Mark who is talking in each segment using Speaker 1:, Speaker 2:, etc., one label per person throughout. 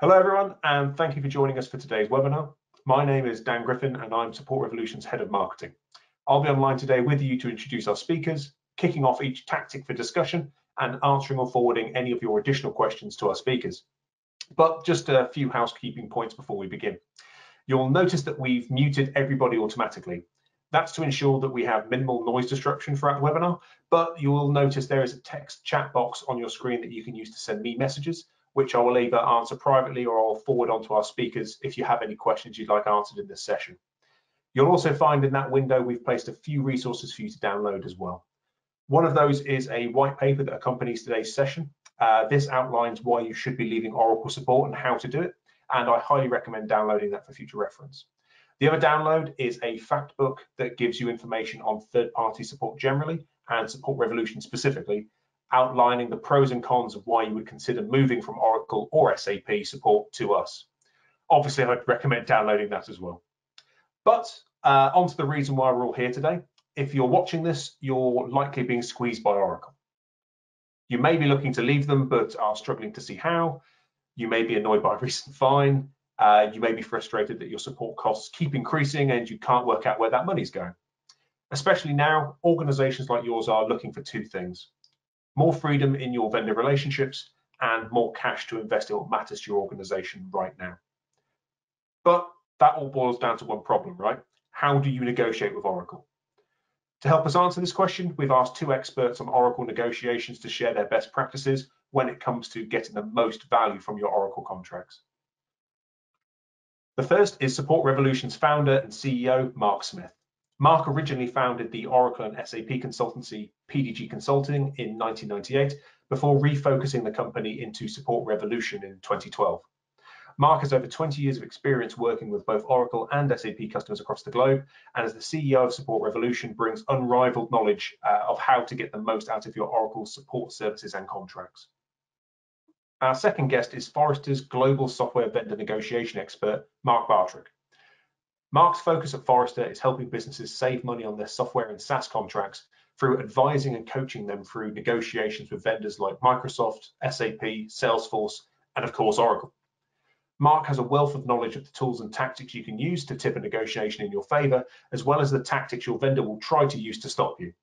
Speaker 1: Hello everyone, and thank you for joining us for today's webinar. My name is Dan Griffin and I'm Support Revolution's Head of Marketing. I'll be online today with you to introduce our speakers, kicking off each tactic for discussion and answering or forwarding any of your additional questions to our speakers. But just a few housekeeping points before we begin. You'll notice that we've muted everybody automatically. That's to ensure that we have minimal noise disruption throughout the webinar, but you will notice there is a text chat box on your screen that you can use to send me messages, which I will either answer privately or I'll forward on to our speakers if you have any questions you'd like answered in this session. You'll also find in that window we've placed a few resources for you to download as well. One of those is a white paper that accompanies today's session. This outlines why you should be leaving Oracle support and how to do it, and I highly recommend downloading that for future reference. The other download is a fact book that gives you information on third-party support generally and Support Revolution specifically, outlining the pros and cons of why you would consider moving from Oracle or SAP support to us. Obviously, I'd recommend downloading that as well. But on to the reason why we're all here today. If you're watching this, you're likely being squeezed by Oracle. You may be looking to leave them, but are struggling to see how. You may be annoyed by a recent fine. You may be frustrated that your support costs keep increasing and you can't work out where that money's going. Especially now, organizations like yours are looking for two things: more freedom in your vendor relationships and more cash to invest in what matters to your organization right now. But that all boils down to one problem, right? How do you negotiate with Oracle? To help us answer this question, we've asked two experts on Oracle negotiations to share their best practices when it comes to getting the most value from your Oracle contracts. The first is Support Revolution's founder and CEO, Mark Smith. Mark originally founded the Oracle and SAP consultancy PDG Consulting in 1998 before refocusing the company into Support Revolution in 2012. Mark has over 20 years of experience working with both Oracle and SAP customers across the globe, and as the CEO of Support Revolution brings unrivaled knowledge of how to get the most out of your Oracle support services and contracts. Our second guest is Forrester's global software vendor negotiation expert, Mark Bartrick. Mark's focus at Forrester is helping businesses save money on their software and SaaS contracts through advising and coaching them through negotiations with vendors like Microsoft, SAP, Salesforce, and of course, Oracle. Mark has a wealth of knowledge of the tools and tactics you can use to tip a negotiation in your favor, as well as the tactics your vendor will try to use to stop you.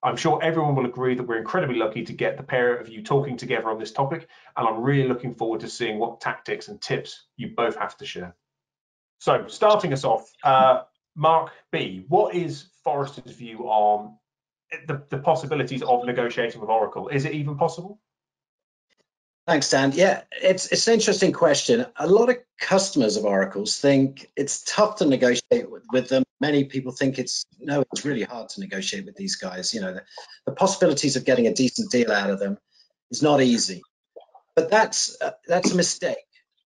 Speaker 1: I'm sure everyone will agree that we're incredibly lucky to get the pair of you talking together on this topic, and I'm really looking forward to seeing what tactics and tips you both have to share. So, starting us off, Mark B, what is Forrester's view on the possibilities of negotiating with Oracle? Is it even possible?
Speaker 2: Thanks, Dan. Yeah, it's an interesting question. A lot of customers of Oracle's think it's tough to negotiate with them. Many people think it's really hard to negotiate with these guys. You know, the possibilities of getting a decent deal out of them is not easy. But that's a mistake,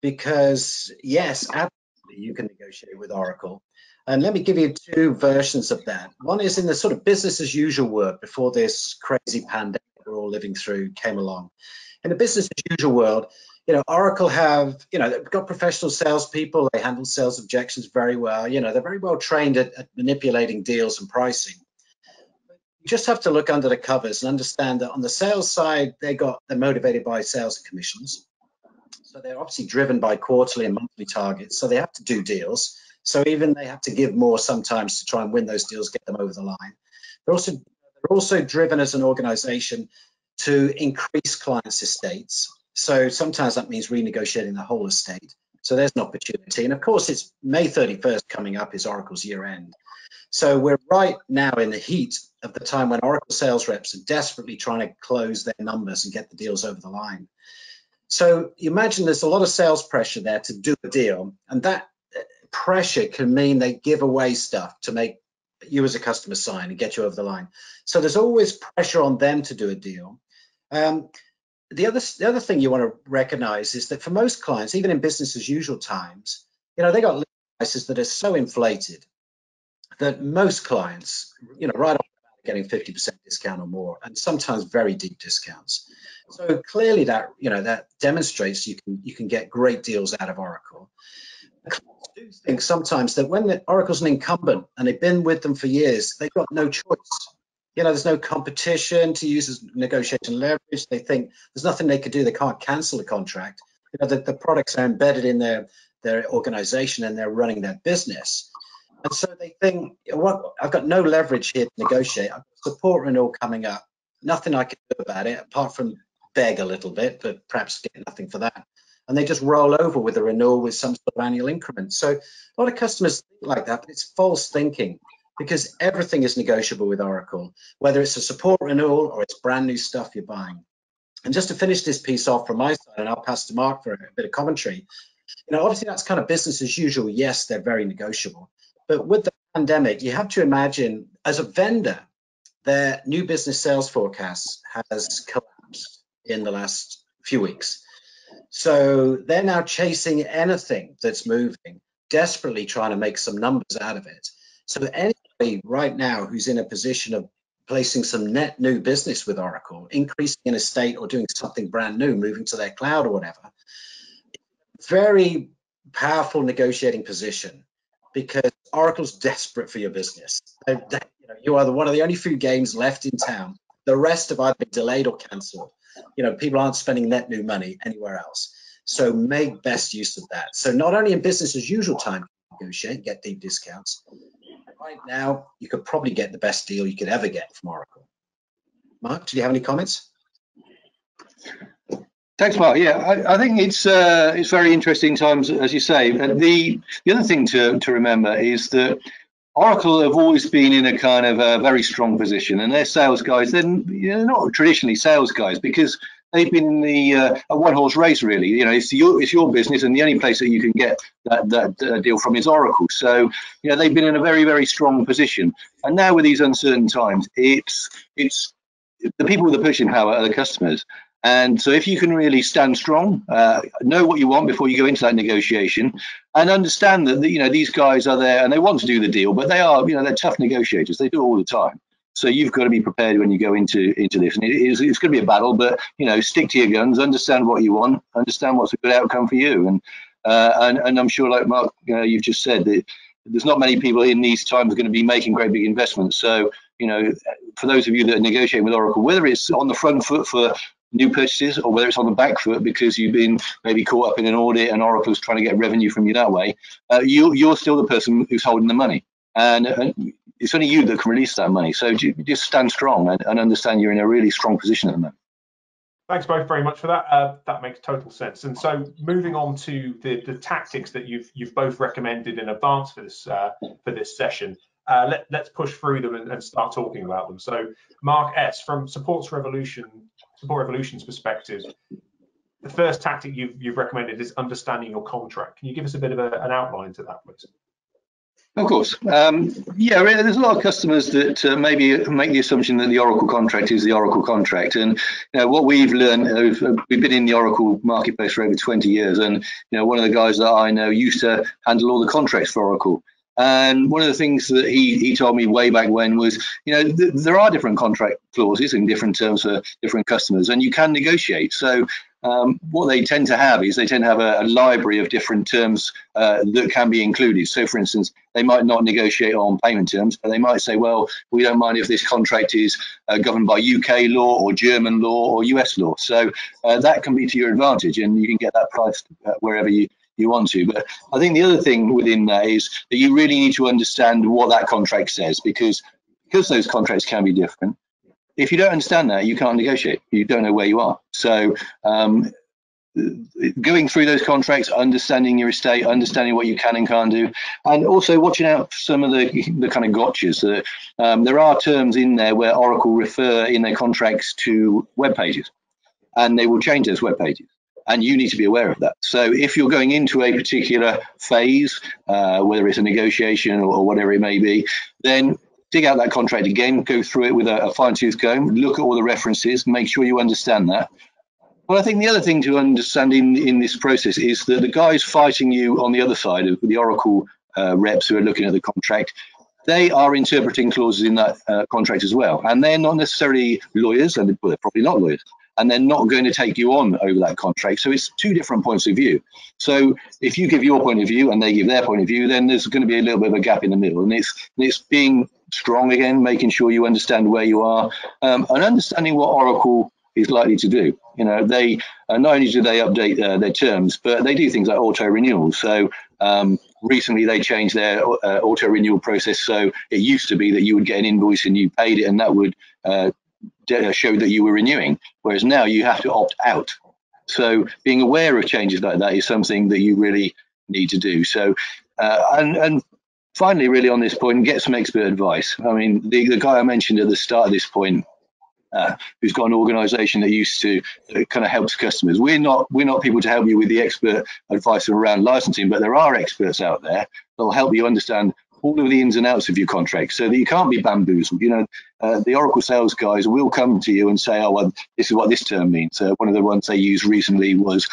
Speaker 2: because yes, absolutely, you can negotiate with Oracle. And let me give you two versions of that. One is in the sort of business as usual world before this crazy pandemic we're all living through came along. In the business as usual world, you know, Oracle have, they've got professional salespeople. They handle sales objections very well. You know, they're very well trained at manipulating deals and pricing. You just have to look under the covers and understand that on the sales side, they're motivated by sales and commissions. So they're obviously driven by quarterly and monthly targets. So they have to do deals. So even they have to give more sometimes to try and win those deals, get them over the line. They're also driven as an organization to increase clients' estates. So sometimes that means renegotiating the whole estate. So there's an opportunity. And of course, it's May 31st coming up is Oracle's year end. So we're right now in the heat of the time when Oracle sales reps are desperately trying to close their numbers and get the deals over the line. So you imagine there's a lot of sales pressure there to do a deal. And that pressure can mean they give away stuff to make you as a customer sign and get you over the line. So there's always pressure on them to do a deal. The other thing you want to recognize is that for most clients, even in business as usual times, they got prices that are so inflated that most clients, right off getting 50% discount or more, and sometimes very deep discounts. So clearly that demonstrates you can get great deals out of Oracle. I do think sometimes that when Oracle's an incumbent and they've been with them for years, they've got no choice. There's no competition to use as negotiation leverage. They think there's nothing they could do. They can't cancel the contract. the products are embedded in their organization and they're running their business. And so they think, well, I've got no leverage here to negotiate. I've got support renewal coming up. Nothing I can do about it apart from beg a little bit, but perhaps get nothing for that. And they just roll over with a renewal with some sort of annual increment. So a lot of customers think like that, but it's false thinking, because everything is negotiable with Oracle, whether it's a support renewal or it's brand new stuff you're buying. And just to finish this piece off from my side, and I'll pass to Mark for a bit of commentary, obviously that's kind of business as usual. Yes, they're very negotiable. But with the pandemic, you have to imagine, as a vendor, their new business sales forecast has collapsed in the last few weeks. So they're now chasing anything that's moving, desperately trying to make some numbers out of it. So anybody right now who's in a position of placing some net new business with Oracle, increasing an estate or doing something brand new, moving to their cloud or whatever, very powerful negotiating position, because Oracle's desperate for your business. You are one of the only few games left in town. The rest have either been delayed or cancelled. People aren't spending net new money anywhere else. So make best use of that. So not only in business as usual time, negotiate, get deep discounts. Right now, you could probably get the best deal you could ever get from Oracle. Mark, do you have any comments?
Speaker 3: Thanks, Mark. Yeah, I think it's very interesting times, as you say. And the other thing to remember is that Oracle have always been in a kind of a very strong position, and their sales guys, they're not traditionally sales guys, because they've been in the a one-horse race, really. It's your business, and the only place that you can get that deal from is Oracle. So they've been in a very, very strong position. And now with these uncertain times, it's the people with the pushing power are the customers. And so if you can really stand strong, know what you want before you go into that negotiation, and understand that these guys are there and they want to do the deal, but they're tough negotiators. They do it all the time. So you've got to be prepared when you go into this. And it's going to be a battle, but stick to your guns, understand what you want, understand what's a good outcome for you. And I'm sure, like Mark, you've just said, that there's not many people in these times going to be making great big investments. So for those of you that are negotiating with Oracle, whether it's on the front foot for new purchases or whether it's on the back foot because you've been maybe caught up in an audit and Oracle's trying to get revenue from you that way, you're still the person who's holding the money, and it's only you that can release that money. So just stand strong and understand you're in a really strong position at the moment.
Speaker 1: Thanks both very much for that. That makes total sense. And so moving on to the tactics that you've both recommended in advance for this session, let's push through them and start talking about them. So Mark S., from Support Revolution's perspective, the first tactic you've recommended is understanding your contract. Can you give us a bit of an outline to that, please?
Speaker 3: Of course. Yeah, there's a lot of customers that maybe make the assumption that the Oracle contract is the Oracle contract. And what we've learned, we've been in the Oracle marketplace for over 20 years. And one of the guys that I know used to handle all the contracts for Oracle. And one of the things that he told me way back when was, there are different contract clauses and different terms for different customers, and you can negotiate. So what they tend to have is a library of different terms that can be included. So, for instance, they might not negotiate on payment terms, but they might say, well, we don't mind if this contract is governed by UK law or German law or US law. So that can be to your advantage, and you can get that priced wherever you want to. But I think the other thing within that is that you really need to understand what that contract says, because those contracts can be different. If you don't understand that, you can't negotiate. You don't know where you are. So going through those contracts, understanding your estate, understanding what you can and can't do, and also watching out for some of the kind of gotchas. There are terms in there where Oracle refer in their contracts to web pages, and they will change those web pages. And you need to be aware of that. So if you're going into a particular phase, whether it's a negotiation or whatever it may be, then dig out that contract again, go through it with a fine-tooth comb, look at all the references, make sure you understand that. Well, I think the other thing to understand in this process is that the guys fighting you on the other side, of the Oracle reps who are looking at the contract, they are interpreting clauses in that contract as well. And they're not necessarily lawyers, and they're probably not lawyers. And they're not going to take you on over that contract. So it's two different points of view. So if you give your point of view and they give their point of view, then there's going to be a little bit of a gap in the middle. And it's being strong again, making sure you understand where you are, and understanding what Oracle is likely to do. You know, they not only do they update their terms, but they do things like auto renewals. So recently they changed their auto renewal process. So it used to be that you would get an invoice and you paid it, and that would show that you were renewing. Whereas now you have to opt out. So being aware of changes like that is something that you really need to do. So and finally, really on this point, get some expert advice. I mean, the guy I mentioned at the start of this point, who's got an organisation that used to kind of helps customers. We're not people to help you with the expert advice around licensing, but there are experts out there that will help you understand all of the ins and outs of your contract, so that you can't be bamboozled. You know, the Oracle sales guys will come to you and say, "Oh, well, this is what this term means." One of the ones they used recently was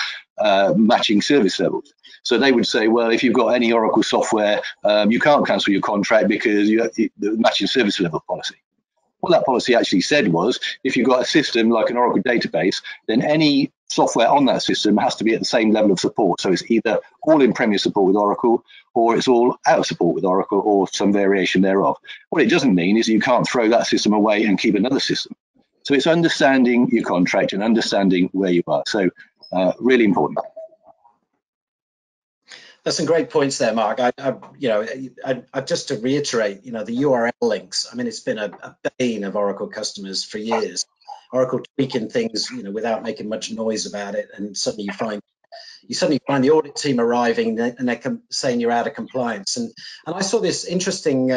Speaker 3: matching service levels. So they would say, "Well, if you've got any Oracle software, you can't cancel your contract because you have the matching service level policy." What that policy actually said was, if you've got a system like an Oracle database, then any software on that system has to be at the same level of support. So it's either all in Premier support with Oracle, or it's all out of support with Oracle, or some variation thereof. What it doesn't mean is you can't throw that system away and keep another system. So it's understanding your contract and understanding where you are. So really important.
Speaker 2: That's some great points there, Mark. I just to reiterate, you know, the URL links. I mean, it's been a bane of Oracle customers for years. Oracle tweaking things, you know, without making much noise about it, and suddenly you suddenly find the audit team arriving and they're saying you're out of compliance. And I saw this interesting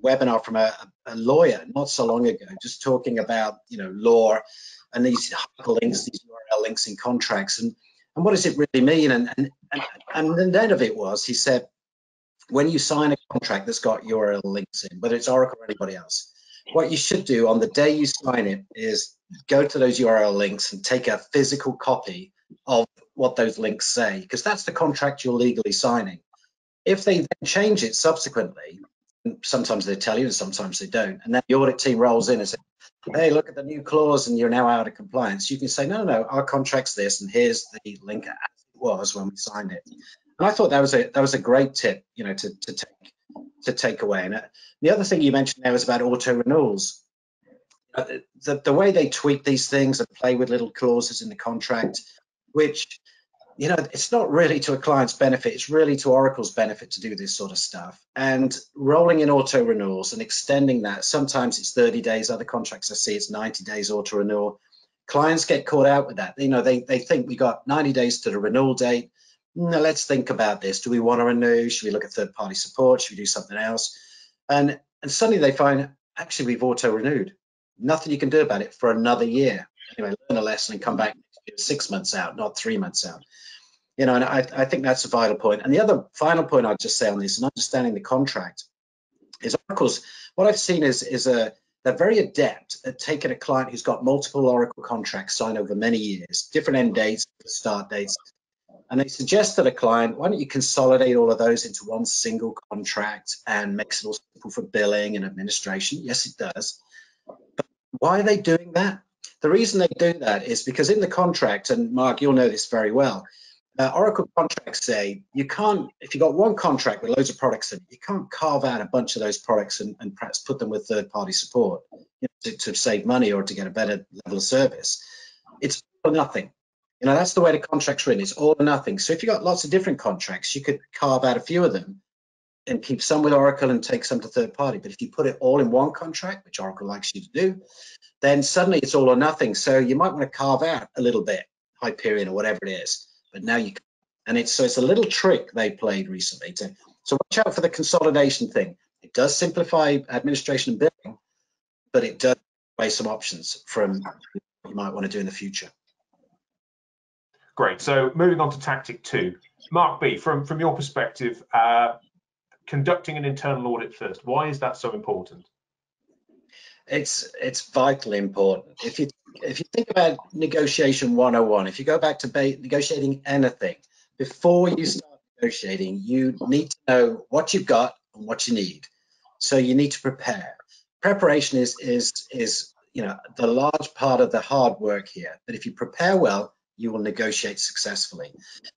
Speaker 2: webinar from a lawyer not so long ago, just talking about, you know, law and these hyperlinks, these URL links in contracts, and what does it really mean? And the end of it was, he said, when you sign a contract that's got URL links in, whether it's Oracle or anybody else, what you should do on the day you sign it is go to those URL links and take a physical copy of what those links say, because that's the contract you're legally signing. If they then change it subsequently, sometimes they tell you and sometimes they don't, and then the audit team rolls in and says, "Hey, look at the new clause and you're now out of compliance," you can say, no, our contract's this, and here's the link as it was when we signed it. And I thought that was a great tip, you know, to take away. And the other thing you mentioned there was about auto renewals. The way they tweak these things and play with little clauses in the contract, which, you know, it's not really to a client's benefit, it's really to Oracle's benefit to do this sort of stuff. And rolling in auto renewals and extending that, sometimes it's 30 days, other contracts I see it's 90 days auto renewal. Clients get caught out with that. You know, they think we got 90 days to the renewal date. No, let's think about this. Do we want to renew? Should we look at third-party support? Should we do something else? And suddenly they find, actually, we've auto renewed. Nothing you can do about it for another year. Anyway, learn a lesson and come back 6 months out, not 3 months out. You know, and I think that's a vital point. And the other final point I'd just say on this, and understanding the contract, is, of course, what I've seen is they're very adept at taking a client who's got multiple Oracle contracts signed over many years, different end dates, start dates, and they suggest to the client, why don't you consolidate all of those into one single contract and makes it all simple for billing and administration? Yes, it does. But why are they doing that? The reason they do that is because in the contract, and Mark, you'll know this very well, Oracle contracts say you can't, if you've got one contract with loads of products in it, you can't carve out a bunch of those products and perhaps put them with third-party support, you know, to save money or to get a better level of service. It's all or nothing. You know, that's the way the contract's written. It's all or nothing. So if you've got lots of different contracts, you could carve out a few of them and keep some with Oracle and take some to third party. But if you put it all in one contract, which Oracle likes you to do, then suddenly it's all or nothing. So you might want to carve out a little bit, Hyperion or whatever it is. But now you can. And it's a little trick they played recently. So watch out for the consolidation thing. It does simplify administration and billing, but it does away some options from what you might want to do in the future.
Speaker 1: Great. So moving on to tactic 2, Mark B, from your perspective, conducting an internal audit first. Why is that so important?
Speaker 2: It's vitally important. If you think about negotiation 101, if you go back to negotiating anything, before you start negotiating, you need to know what you've got and what you need. So you need to prepare. Preparation is you know, the large part of the hard work here. But if you prepare well, you will negotiate successfully.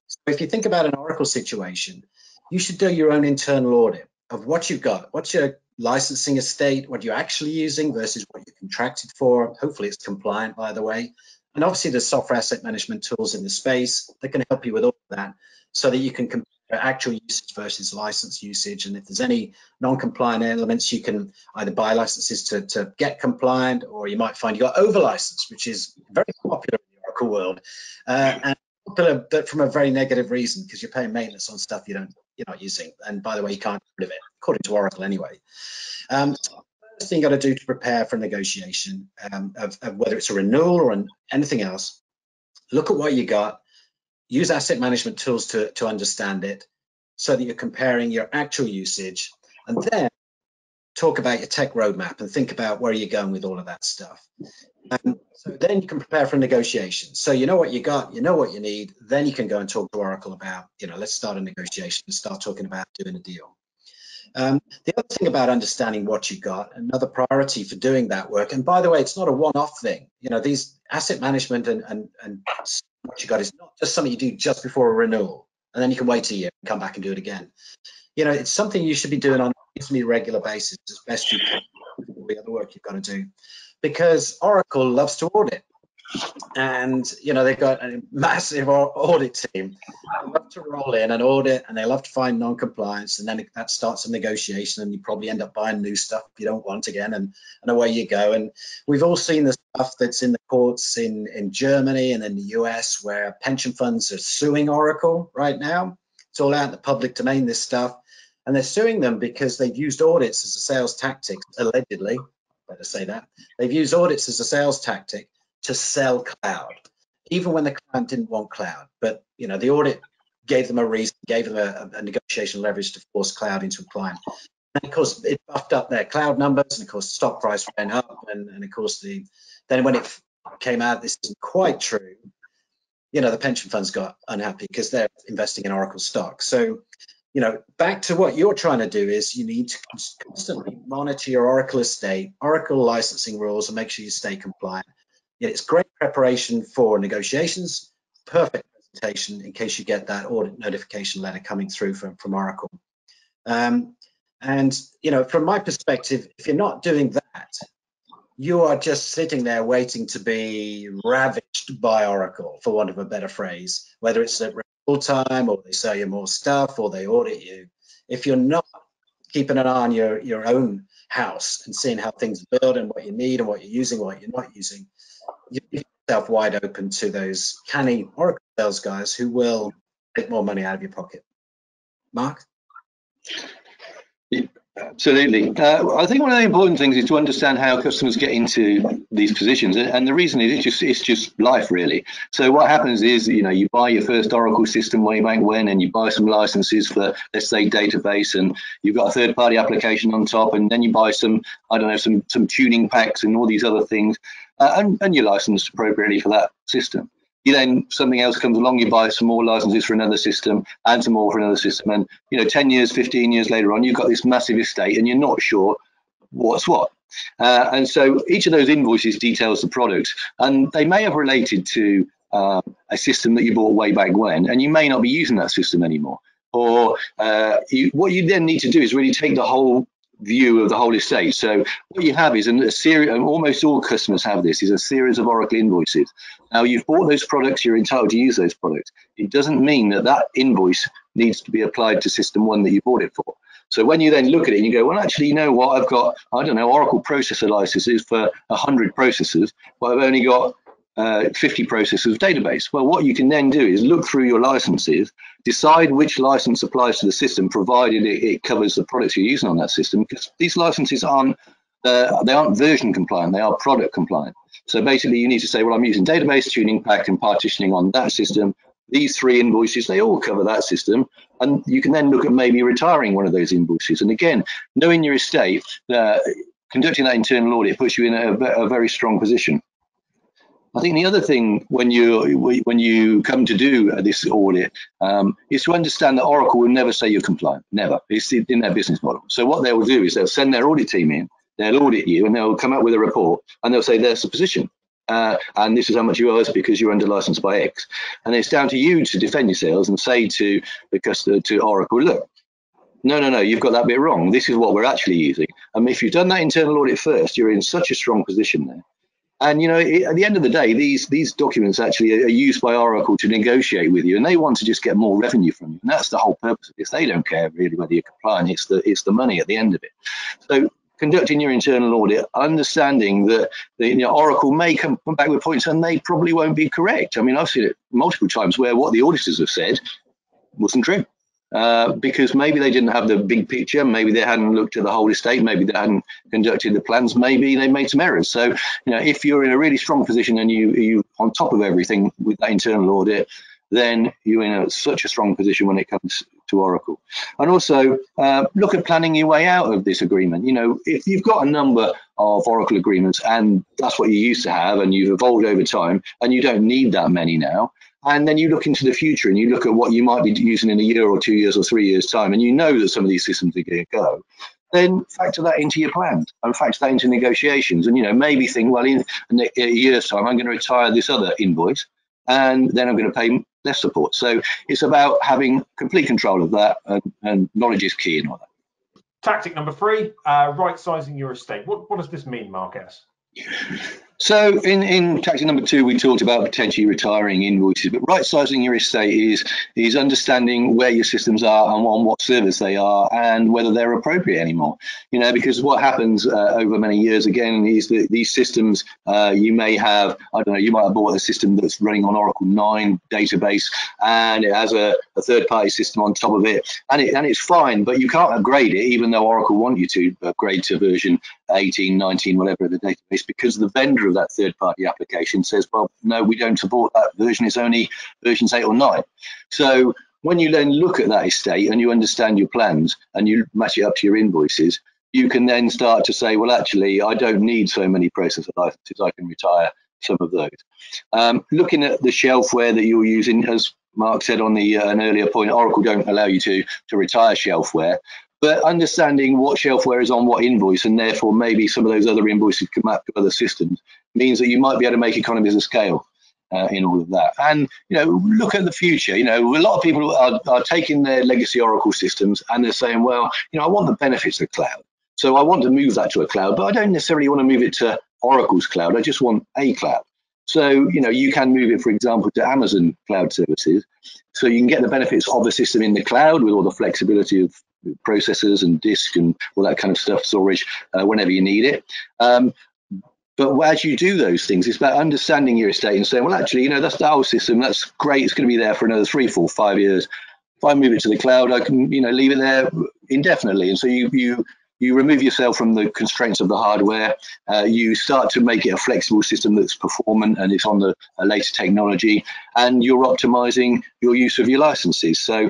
Speaker 2: So if you think about an Oracle situation, you should do your own internal audit. of what you've got. What's your licensing estate, what you're actually using versus what you're contracted for. Hopefully it's compliant, by the way. And obviously there's software asset management tools in the space that can help you with all of that so that you can compare actual usage versus license usage. And if there's any non-compliant elements, you can either buy licenses to get compliant, or you might find you got over license, which is very popular in the Oracle world. And popular, but from a very negative reason, because you're paying maintenance on stuff you're not using. And by the way, you can't get rid of it, according to Oracle anyway. First thing you got to do to prepare for negotiation of whether it's a renewal or anything else, look at what you got, use asset management tools to understand it so that you're comparing your actual usage, and then talk about your tech roadmap and think about where you're going with all of that stuff. So then you can prepare for negotiation. So you know what you got, you know what you need, then you can go and talk to Oracle about, let's start a negotiation and start talking about doing a deal. The other thing about understanding what you got, another priority for doing that work, and by the way, it's not a one-off thing. These asset management and what you got is not just something you do just before a renewal, and then you can wait a year and come back and do it again. It's something you should be doing on a reasonably regular basis as best you can with all the other work you've got to do, because Oracle loves to audit. And they've got a massive audit team. They love to roll in and audit, and they love to find non-compliance, and then that starts a negotiation, and you probably end up buying new stuff you don't want again, and away you go. And we've all seen the stuff that's in the courts in Germany and in the US, where pension funds are suing Oracle right now. It's all out in the public domain, this stuff, and they're suing them because they've used audits as a sales tactic, allegedly. Better say that. They've used audits as a sales tactic to sell cloud, even when the client didn't want cloud. But the audit gave them a reason, gave them a negotiation leverage to force cloud into a client. And of course, it buffed up their cloud numbers, and of course, the stock price went up, and of course, then when it came out, this isn't quite true. The pension funds got unhappy because they're investing in Oracle stock. So, back to what you're trying to do is you need to constantly monitor your Oracle estate, Oracle licensing rules, and make sure you stay compliant. It's great preparation for negotiations, perfect presentation in case you get that audit notification letter coming through from Oracle. And from my perspective, if you're not doing that, you are just sitting there waiting to be ravaged by Oracle, for want of a better phrase, whether it's at renewal time, or they sell you more stuff, or they audit you. If you're not keeping an eye on your own house and seeing how things build and what you need and what you're using, what you're not using, you leave yourself wide open to those canny Oracle sales guys who will take more money out of your pocket. Mark?
Speaker 3: Yeah, absolutely. I think one of the important things is to understand how customers get into these positions, and the reason is it's just life, really. So what happens is, you buy your first Oracle system way back when, and you buy some licenses for, let's say, database, and you've got a third-party application on top, and then you buy some tuning packs and all these other things, and you're licensed appropriately for that system. Then something else comes along, you buy some more licenses for another system and some more for another system. And, 10 years, 15 years later on, you've got this massive estate and you're not sure what's what. And so each of those invoices details the products, and they may have related to a system that you bought way back when, and you may not be using that system anymore. Or what you then need to do is really take the whole view of the whole estate. So what you have is a series, and almost all customers have this, is a series of Oracle invoices. Now, you've bought those products, you're entitled to use those products. It doesn't mean that invoice needs to be applied to system one that you bought it for. So when you then look at it and you go, well, actually, you know what, I've got, Oracle processor licenses for 100 processors, but I've only got 50 processors of database. Well, what you can then do is look through your licenses, decide which license applies to the system, provided it covers the products you're using on that system, because these licenses aren't version compliant, they are product compliant. So basically you need to say, well, I'm using database, tuning pack, and partitioning on that system. These 3 invoices, they all cover that system, and you can then look at maybe retiring one of those invoices. And again, knowing your estate, conducting that internal audit puts you in a very strong position. I think the other thing when you come to do this audit is to understand that Oracle will never say you're compliant, never. It's in their business model. So what they will do is they'll send their audit team in, they'll audit you, and they'll come up with a report, and they'll say there's the position, and this is how much you owe us because you're under license by X. And it's down to you to defend yourselves and say to the customer, to Oracle, look, No, you've got that bit wrong. This is what we're actually using. If you've done that internal audit first, you're in such a strong position there. And, you know, at the end of the day, these documents actually are used by Oracle to negotiate with you, and they want to just get more revenue from you. And that's the whole purpose of this. They don't care really whether you're compliant. It's the money at the end of it. So conducting your internal audit, understanding that Oracle may come back with points and they probably won't be correct. I mean, I've seen it multiple times where what the auditors have said wasn't true. Because maybe they didn't have the big picture, maybe they hadn't looked at the whole estate, maybe they hadn't conducted the plans, maybe they made some errors. So, you know, if you're in a really strong position and you on top of everything with that internal audit, then you're in such a strong position when it comes to Oracle. And also look at planning your way out of this agreement. You know, if you've got a number of Oracle agreements and that's what you used to have and you've evolved over time and you don't need that many now, and then you look into the future and you look at what you might be using in a year or 2 years or 3 years time, and you know that some of these systems are going to go, then factor that into your plans and factor that into negotiations. And, you know, maybe think, well, in a year's time, I'm going to retire this other invoice and then I'm going to pay less support. So it's about having complete control of that, and knowledge is key in all that.
Speaker 1: Tactic number 3, right-sizing your estate. What does this mean, Mark S?
Speaker 3: So in tactic number 2, we talked about potentially retiring invoices, but right-sizing your estate is understanding where your systems are and on what service they are and whether they're appropriate anymore. You know, because what happens over many years again is that these systems, you may have, I don't know, you might have bought a system that's running on Oracle 9 database and it has a third-party system on top of it, and it's fine, but you can't upgrade it even though Oracle want you to upgrade to version 18, 19, whatever the database, because the vendor of that third-party application says, well, no, we don't support that version, it's only versions 8 or 9. So when you then look at that estate and you understand your plans and you match it up to your invoices, you can then start to say, well, actually, I don't need so many processor licenses, I can retire some of those. Looking at the shelfware that you're using, as Mark said on an earlier point, Oracle don't allow you to retire shelfware. But understanding what shelfware is on what invoice, and therefore maybe some of those other invoices come out to other systems, means that you might be able to make economies of scale in all of that. And, you know, look at the future. You know, a lot of people are taking their legacy Oracle systems and they're saying, well, you know, I want the benefits of cloud. So I want to move that to a cloud, but I don't necessarily want to move it to Oracle's cloud. I just want a cloud. So, you know, you can move it, for example, to Amazon Cloud Services. So you can get the benefits of the system in the cloud with all the flexibility of processors and disk and all that kind of stuff, storage, whenever you need it. But as you do those things, it's about understanding your estate and saying, well, actually, you know, that's the whole system. That's great. It's going to be there for another 3, 4, 5 years. If I move it to the cloud, I can, you know, leave it there indefinitely. And so you remove yourself from the constraints of the hardware. You start to make it a flexible system that's performant and it's on the latest technology, and you're optimizing your use of your licenses. So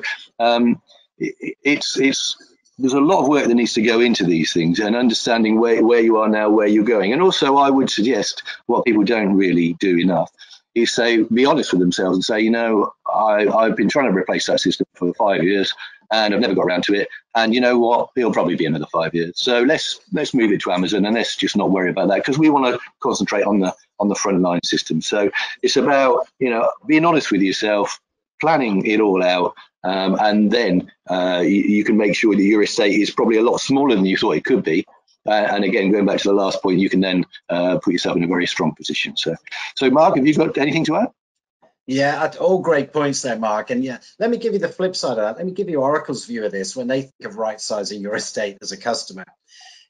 Speaker 3: there's a lot of work that needs to go into these things and understanding where you are now, where you're going. And also I would suggest what people don't really do enough is be honest with themselves and say, you know, I've been trying to replace that system for 5 years and I've never got around to it. And you know what, it'll probably be another 5 years. So let's move it to Amazon and let's just not worry about that, because we want to concentrate on the front line system. So it's about, you know, being honest with yourself, planning it all out, and then you can make sure that your estate is probably a lot smaller than you thought it could be. And again, going back to the last point, you can then put yourself in a very strong position. So Mark, have you got anything to add?
Speaker 2: Yeah, all great points there, Mark. And yeah, let me give you the flip side of that. Let me give you Oracle's view of this when they think of right-sizing your estate as a customer.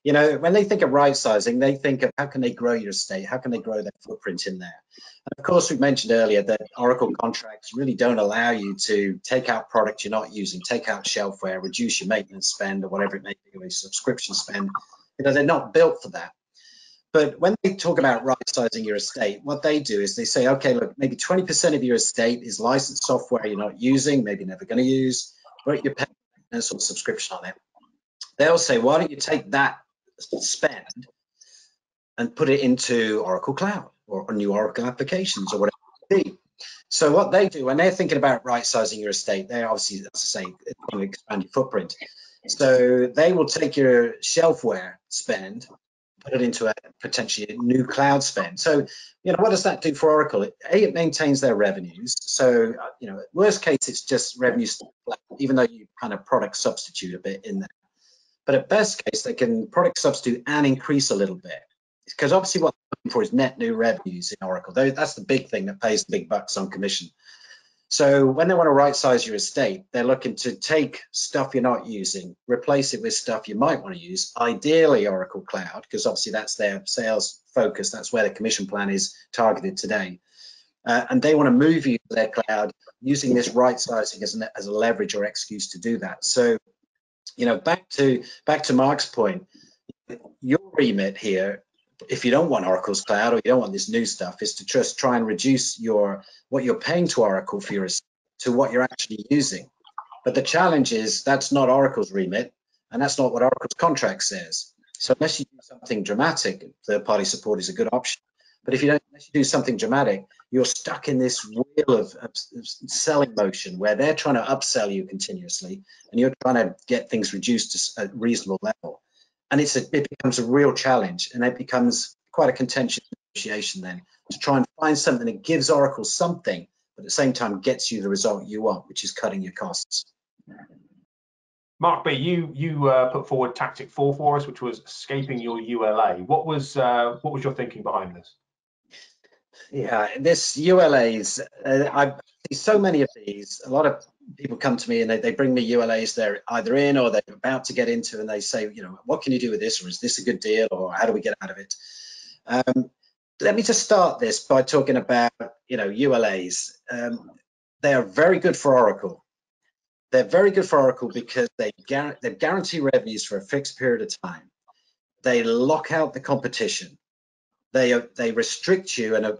Speaker 2: You know, when they think of right-sizing, they think of how can they grow your estate? How can they grow their footprint in there? And of course, we mentioned earlier that Oracle contracts really don't allow you to take out product you're not using, take out shelfware, reduce your maintenance spend or whatever it may be, or your subscription spend. You know, they're not built for that. But when they talk about right-sizing your estate, what they do is they say, okay, look, maybe 20% of your estate is licensed software you're not using, maybe never going to use, but you're paying a sort of subscription on it. They'll say, why don't you take that spend and put it into Oracle Cloud or new Oracle applications or whatever it may be. So what they do when they're thinking about right-sizing your estate, they obviously, as I say, want to expand your footprint. So they will take your shelfware spend, put it into a potentially new cloud spend. So, you know, what does that do for Oracle? It maintains their revenues. So, you know, worst case, it's just revenue. even though you kind of product substitute a bit in there. But at best case, they can product substitute and increase a little bit. Because obviously what they're looking for is net new revenues in Oracle. That's the big thing that pays the big bucks on commission. So when they want to right-size your estate, they're looking to take stuff you're not using, replace it with stuff you might want to use, ideally Oracle Cloud, because obviously that's their sales focus. That's where the commission plan is targeted today. And they want to move you to their cloud using this right-sizing as a leverage or excuse to do that. So, you know, back to Mark's point, your remit here, if you don't want Oracle's cloud or you don't want this new stuff, is to just try and reduce what you're paying to Oracle for to what you're actually using. But the challenge is that's not Oracle's remit, and that's not what Oracle's contract says. So unless you do something dramatic, third-party support is a good option. But unless you do something dramatic, you're stuck in this wheel of selling motion where they're trying to upsell you continuously, and you're trying to get things reduced to a reasonable level. And it becomes a real challenge, and it becomes quite a contentious negotiation then to try and find something that gives Oracle something, but at the same time gets you the result you want, which is cutting your costs.
Speaker 1: Mark B, you put forward tactic 4 for us, which was escaping your ULA. What was your thinking behind this?
Speaker 2: Yeah, this ULAs, I see so many of these. A lot of people come to me and they bring me ULAs they're either in or they're about to get into, and they say, you know, what can you do with this, or is this a good deal, or how do we get out of it? Let me just start this by talking about, you know, ULAs. They are very good for Oracle. They're very good for Oracle because they guarantee revenues for a fixed period of time. They lock out the competition. They restrict you and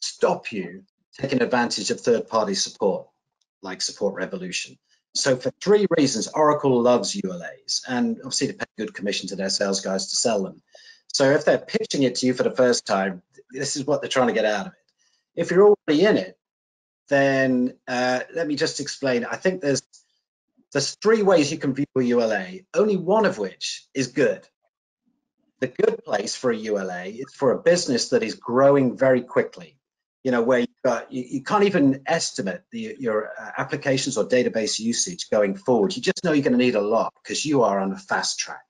Speaker 2: stop you taking advantage of third-party support, like Support Revolution. So for 3 reasons, Oracle loves ULAs, and obviously they pay good commission to their sales guys to sell them. So if they're pitching it to you for the first time, this is what they're trying to get out of it. If you're already in it, then let me just explain. I think there's 3 ways you can view a ULA, only one of which is good. The good place for a ULA is for a business that is growing very quickly, you know, where you can't even estimate your applications or database usage going forward. You just know you're going to need a lot because you are on a fast track.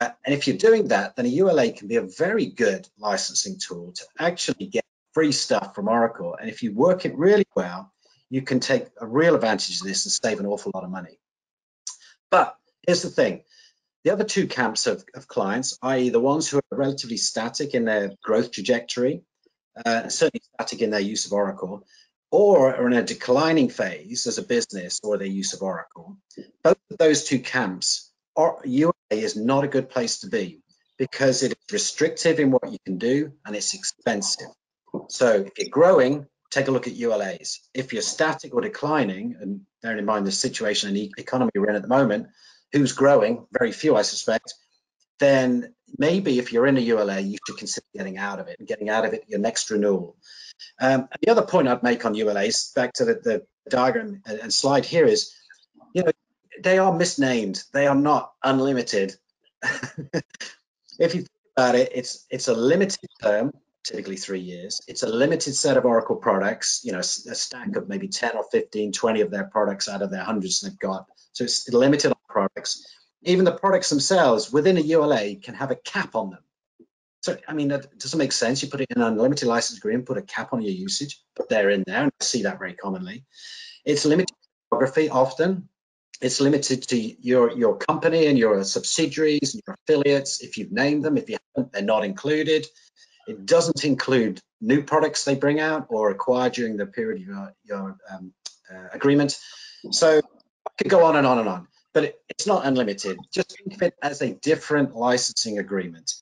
Speaker 2: And if you're doing that, then a ULA can be a very good licensing tool to actually get free stuff from Oracle. And if you work it really well, you can take a real advantage of this and save an awful lot of money. But here's the thing. The other 2 camps of clients, i.e. the ones who are relatively static in their growth trajectory, certainly static in their use of Oracle, or are in a declining phase as a business or their use of Oracle, both of those 2 camps, ULA is not a good place to be because it is restrictive in what you can do and it's expensive. So if you're growing, take a look at ULAs. If you're static or declining, and bearing in mind the situation and the economy we're in at the moment, who's growing, very few I suspect, then maybe if you're in a ULA, you should consider getting out of it and getting out of it your next renewal. And the other point I'd make on ULAs, back to the diagram and slide here is, you know, they are misnamed. They are not unlimited. If you think about it, it's a limited term, typically 3 years. It's a limited set of Oracle products, you know, a stack of maybe 10 or 15, 20 of their products out of their hundreds they've got. So it's limited on products. Even the products themselves within a ULA can have a cap on them. So, I mean, that doesn't make sense. You put it in an unlimited license agreement, put a cap on your usage, but they're in there, and I see that very commonly. It's limited to geography often. It's limited to your company and your subsidiaries and your affiliates. If you've named them, if you haven't, they're not included. It doesn't include new products they bring out or acquire during the period of your agreement. So I could go on and on and on, but it's not unlimited. Just think of it as a different licensing agreement,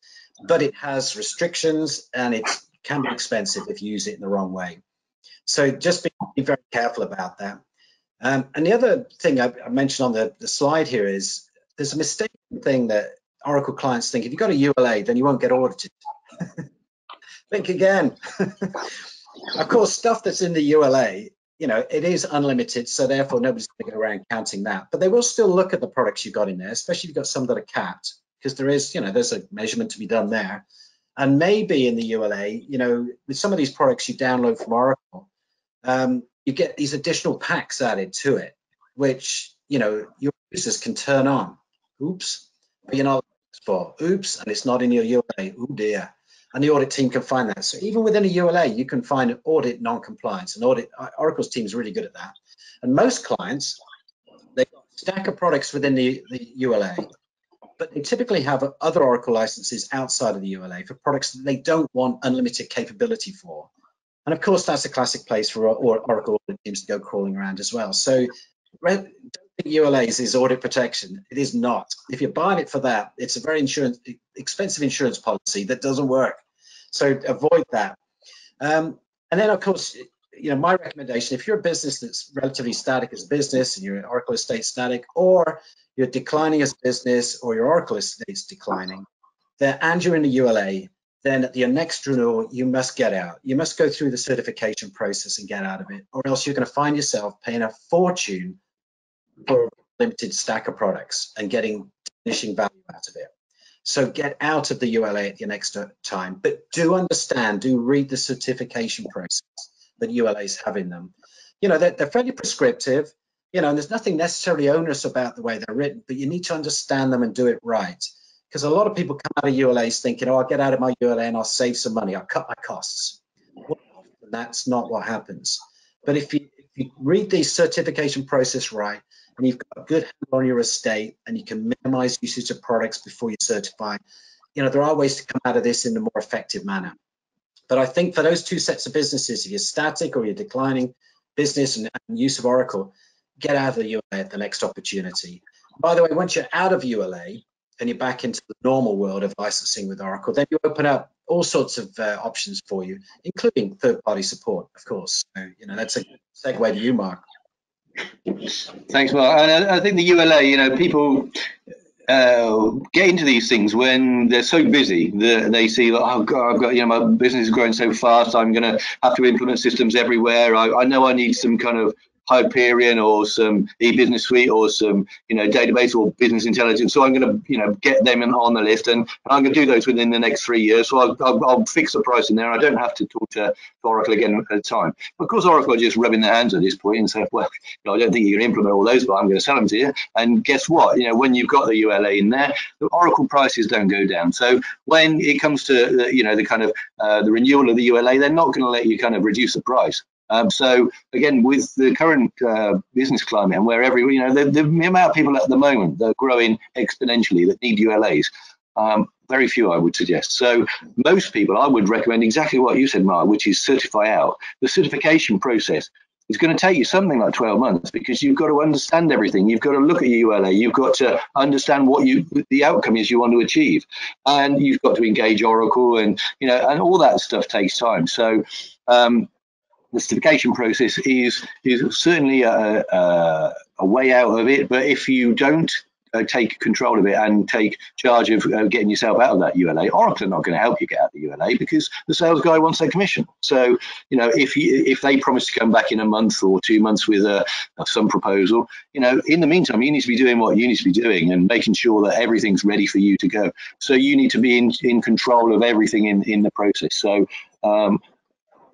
Speaker 2: but it has restrictions and it can be expensive if you use it in the wrong way. So just be very careful about that. And the other thing I mentioned on the slide here is there's a mistaken thing that Oracle clients think if you've got a ULA, then you won't get audited. Think again. Of course, stuff that's in the ULA, you know, it is unlimited, so therefore nobody's going to go around counting that. But they will still look at the products you've got in there, especially if you've got some that are capped, because there is, you know, there's a measurement to be done there. And maybe in the ULA, you know, with some of these products you download from Oracle, you get these additional packs added to it, which, your users can turn on. Oops, but you're not for. Oops, and it's not in your ULA. Oh dear. And the audit team can find that. So even within a ULA, you can find audit non-compliance. And Oracle's team is really good at that. And most clients, they've got a stack of products within the ULA, but they typically have other Oracle licenses outside of the ULA for products that they don't want unlimited capability for. And of course, that's a classic place for Oracle audit teams to go crawling around as well. So don't think ULAs is audit protection. It is not. If you're buying it for that, it's a very expensive insurance policy that doesn't work. So avoid that. And then, of course, my recommendation, if you're a business that's relatively static as a business and your Oracle estate static, or you're declining as a business, or your Oracle estate's declining, and you're in the ULA, then at your next renewal, you must get out. You must go through the certification process and get out of it, or else you're going to find yourself paying a fortune for a limited stack of products and getting diminishing value out of it. So get out of the ULA at your next time, but do read the certification process that ULAs have in them. They're fairly prescriptive, and there's nothing necessarily onerous about the way they're written, but you need to understand them and do it right. Because a lot of people come out of ULAs thinking, oh, I'll get out of my ULA and I'll save some money, I'll cut my costs. Well, often that's not what happens. But if you read the certification process right, and you've got a good handle on your estate, and you can minimize usage of products before you certify, there are ways to come out of this in a more effective manner. But I think for those two sets of businesses, if you're static or you're declining business and use of Oracle, get out of the ULA at the next opportunity. By the way, once you're out of ULA and you're back into the normal world of licensing with Oracle, then you open up all sorts of options for you, including third-party support, of course. So, that's a segue to you, Mark.
Speaker 3: Thanks, Mark. And I think the ULA, people get into these things when they're so busy that they see, oh God, I've got, my business is growing so fast, I'm going to have to implement systems everywhere. I know I need some kind of Hyperion or some e-business suite or some database or business intelligence, so I'm going to get them on the list, and I'm going to do those within the next 3 years. So I'll fix the price in there. I don't have to talk to Oracle again at a time. Of course, Oracle are just rubbing their hands at this point and say, well, I don't think you can implement all those, but I'm going to sell them to you. And guess what? When you've got the ULA in there, the Oracle prices don't go down. So when it comes to the kind of the renewal of the ULA, they're not going to let you kind of reduce the price. So again, with the current business climate and where the amount of people at the moment that are growing exponentially that need ULAs, very few I would suggest. So most people, I would recommend exactly what you said, Mark, which is certify out. The certification process is going to take you something like 12 months because you've got to understand everything. You've got to look at your ULA. You've got to understand what the outcome is you want to achieve, and you've got to engage Oracle, and and all that stuff takes time. So the certification process is certainly a way out of it, but if you don't take control of it and take charge of getting yourself out of that ULA, Oracle are not going to help you get out of the ULA because the sales guy wants their commission. So if they promise to come back in a month or 2 months with some proposal, in the meantime you need to be doing what you need to be doing and making sure that everything's ready for you to go. So you need to be in control of everything in the process. So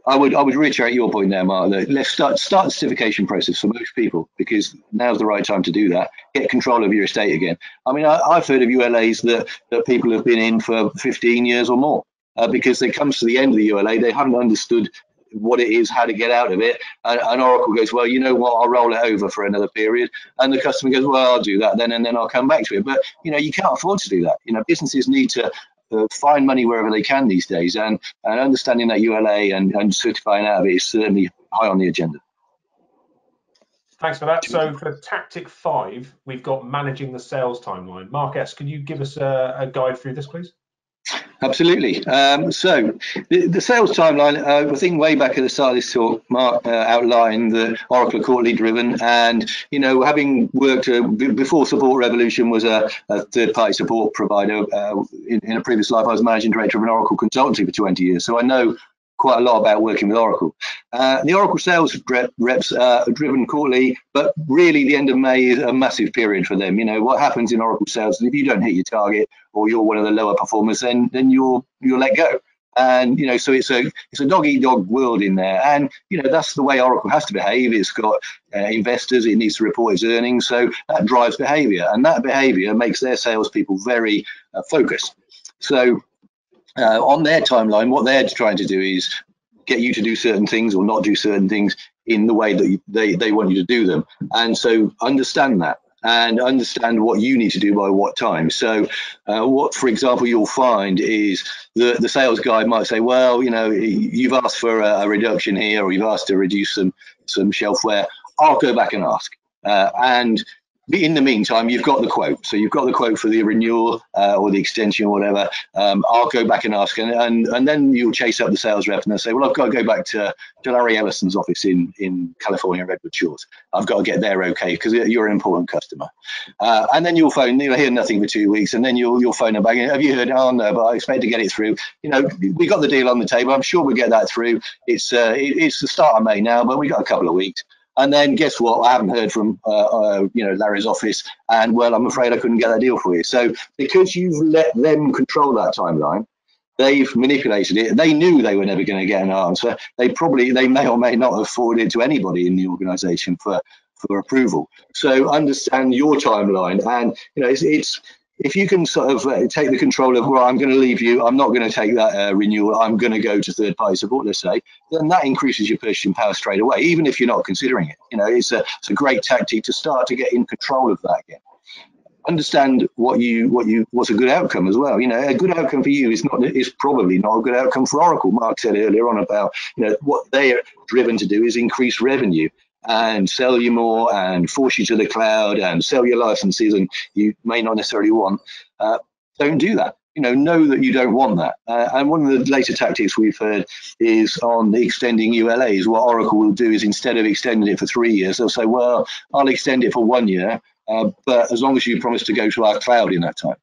Speaker 3: I would reiterate your point there, Mark, that let's start the certification process for most people, because now's the right time to do that. Get control of your estate again. I mean, I've heard of ULAs that people have been in for 15 years or more because it comes to the end of the ULA, they haven't understood what it is, how to get out of it, and Oracle goes, well, you know what, I'll roll it over for another period, and the customer goes, well, I'll do that then, and then I'll come back to it. But you can't afford to do that. Businesses need to find money wherever they can these days, and understanding that ULA and certifying out of it is certainly high on the agenda.
Speaker 1: Thanks for that. So for tactic 5, we've got managing the sales timeline. Mark S., can you give us a guide through this, please?
Speaker 3: Absolutely. So the sales timeline, I think way back at the start of this talk, Mark outlined that Oracle are quarterly driven, and having worked before Support Revolution was a third-party support provider. In a previous life, I was managing director of an Oracle consultancy for 20 years, so I know quite a lot about working with Oracle. The Oracle sales reps are driven quarterly, but really the end of May is a massive period for them. What happens in Oracle sales is if you don't hit your target or you're one of the lower performers, then you're let go. And so it's a dog eat dog world in there, and that's the way Oracle has to behave. It's got investors, it needs to report its earnings, so that drives behavior, and that behavior makes their salespeople very focused. So on their timeline, what they're trying to do is get you to do certain things or not do certain things in the way that they want you to do them. And so understand that, and understand what you need to do by what time. So what, for example, you'll find is that the sales guy might say, well, you've asked for a reduction here, or you've asked to reduce some shelfware. I'll go back and ask. And in the meantime, you've got the quote. So you've got the quote for the renewal or the extension or whatever. I'll go back and ask. And then you'll chase up the sales rep and they'll say, well, I've got to go back to Larry Ellison's office in California, Redwood Shores. I've got to get there okay because you're an important customer. And then you'll hear nothing for 2 weeks. And then you'll phone them back. Have you heard? Oh, no, but I expect to get it through. We got the deal on the table. I'm sure we'll get that through. It's the start of May now, but we got a couple of weeks. And then guess what? I haven't heard from Larry's office, and well, I'm afraid I couldn't get that deal for you. So because you've let them control that timeline, they've manipulated it. They knew they were never going to get an answer. They may or may not have forwarded it to anybody in the organisation for approval. So understand your timeline, and it's if you can sort of take the control of, well, I'm going to leave you, I'm not going to take that renewal, I'm going to go to third-party support, let's say, then that increases your purchasing power straight away, even if you're not considering it. It's a great tactic to start to get in control of that again. Understand what's a good outcome as well. A good outcome for you is probably not a good outcome for Oracle. Mark said earlier on about what they are driven to do is increase revenue and sell you more and force you to the cloud and sell your licenses, and you may not necessarily want. Don't do that. Know that you don't want that. And one of the later tactics we've heard is on the extending ULAs. What Oracle will do is, instead of extending it for 3 years, they'll say, well, I'll extend it for 1 year, but as long as you promise to go to our cloud in that time.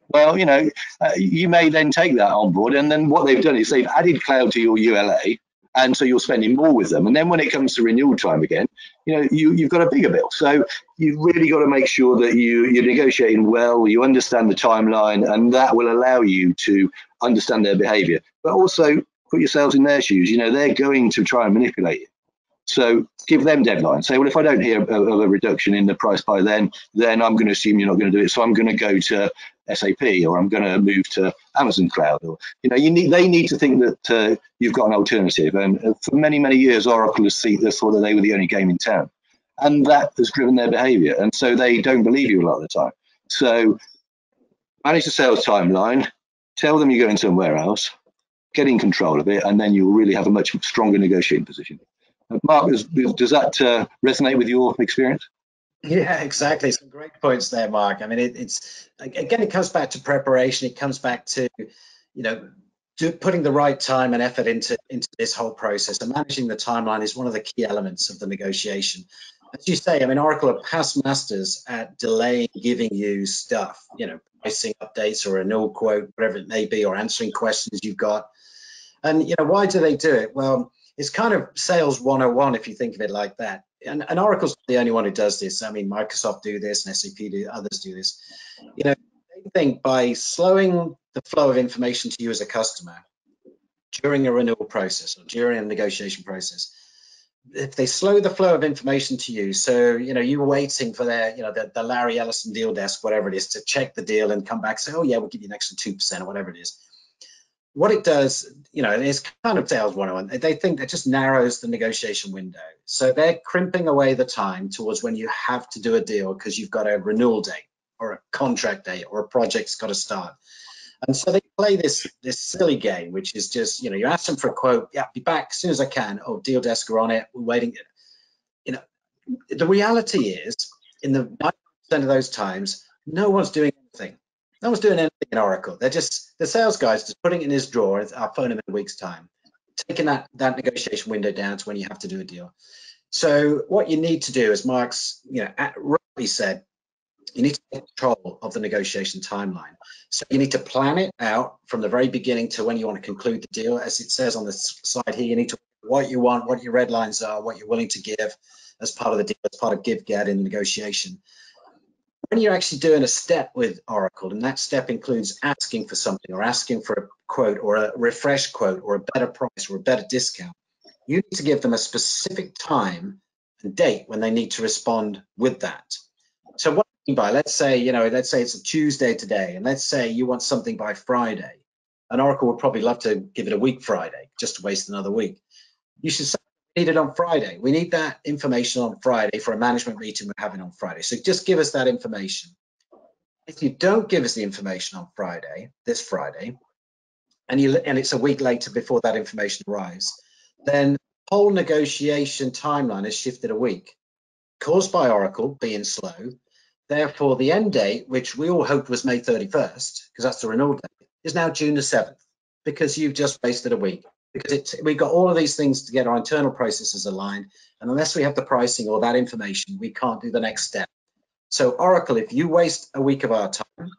Speaker 3: Well, you may then take that on board, and then what they've done is they've added cloud to your ULA, and so you're spending more with them. And then when it comes to renewal time again, you've got a bigger bill. So you've really got to make sure that you're negotiating well, you understand the timeline, and that will allow you to understand their behavior. But also put yourselves in their shoes. They're going to try and manipulate you. So give them deadlines. Say, well, if I don't hear of a reduction in the price by then I'm going to assume you're not going to do it. So I'm going to go to SAP, or I'm going to move to Amazon Cloud, or they need to think that you've got an alternative. And for many, many years, Oracle has thought that they were the only game in town, and that has driven their behavior. And so they don't believe you a lot of the time. So manage the sales timeline, tell them you're going somewhere else, get in control of it, and then you'll really have a much stronger negotiating position. Mark, does that resonate with your experience?
Speaker 2: Yeah, exactly. Some great points there, Mark. I mean, it comes back to preparation. It comes back to, putting the right time and effort into this whole process, and managing the timeline is one of the key elements of the negotiation. As you say, I mean, Oracle are past masters at delaying giving you stuff, pricing updates or a renewal quote, whatever it may be, or answering questions you've got. And, why do they do it? Well, it's kind of sales 101 if you think of it like that. And Oracle's the only one who does this. I mean, Microsoft do this, and SAP do, others do this. They think by slowing the flow of information to you as a customer during a renewal process or during a negotiation process, if they slow the flow of information to you, so you were waiting for their, the Larry Ellison deal desk, whatever it is, to check the deal and come back and say, oh yeah, we'll give you an extra 2% or whatever it is. What it does, it's kind of sales 101. They think that just narrows the negotiation window. So they're crimping away the time towards when you have to do a deal because you've got a renewal date or a contract date or a project's got to start. And so they play this silly game, which is just, you ask them for a quote. Yeah, be back as soon as I can. Oh, deal desk are on it. We're waiting. The reality is, in the 90% of those times, no one's doing anything. No one's doing anything in Oracle. They're just, the sales guy's just putting it in his drawer. I'll phone him in a week's time, taking that negotiation window down to when you have to do a deal. So what you need to do, as Mark's rightly said, you need to take control of the negotiation timeline. So you need to plan it out from the very beginning to when you want to conclude the deal. As it says on the slide here, you need to what you want, what your red lines are, what you're willing to give as part of the deal, as part of give-get in the negotiation. when you're actually doing a step with Oracle, and that step includes asking for something or asking for a quote or a refresh quote or a better price or a better discount, you need to give them a specific time and date when they need to respond with that. So what I mean by, let's say it's a Tuesday today, and let's say you want something by Friday, and Oracle would probably love to give it a week Friday, just to waste another week. You should say, we need it on Friday. We need that information on Friday for a management meeting we're having on Friday. So just give us that information. If you don't give us the information on Friday, this Friday, and it's a week later before that information arrives, then the whole negotiation timeline has shifted a week, caused by Oracle being slow. Therefore, the end date, which we all hoped was May 31st, because that's the renewal date, is now June the 7th, because you've just wasted a week. Because we've got all of these things to get our internal processes aligned, and unless we have the pricing or that information, we can't do the next step. So Oracle, if you waste a week of our time,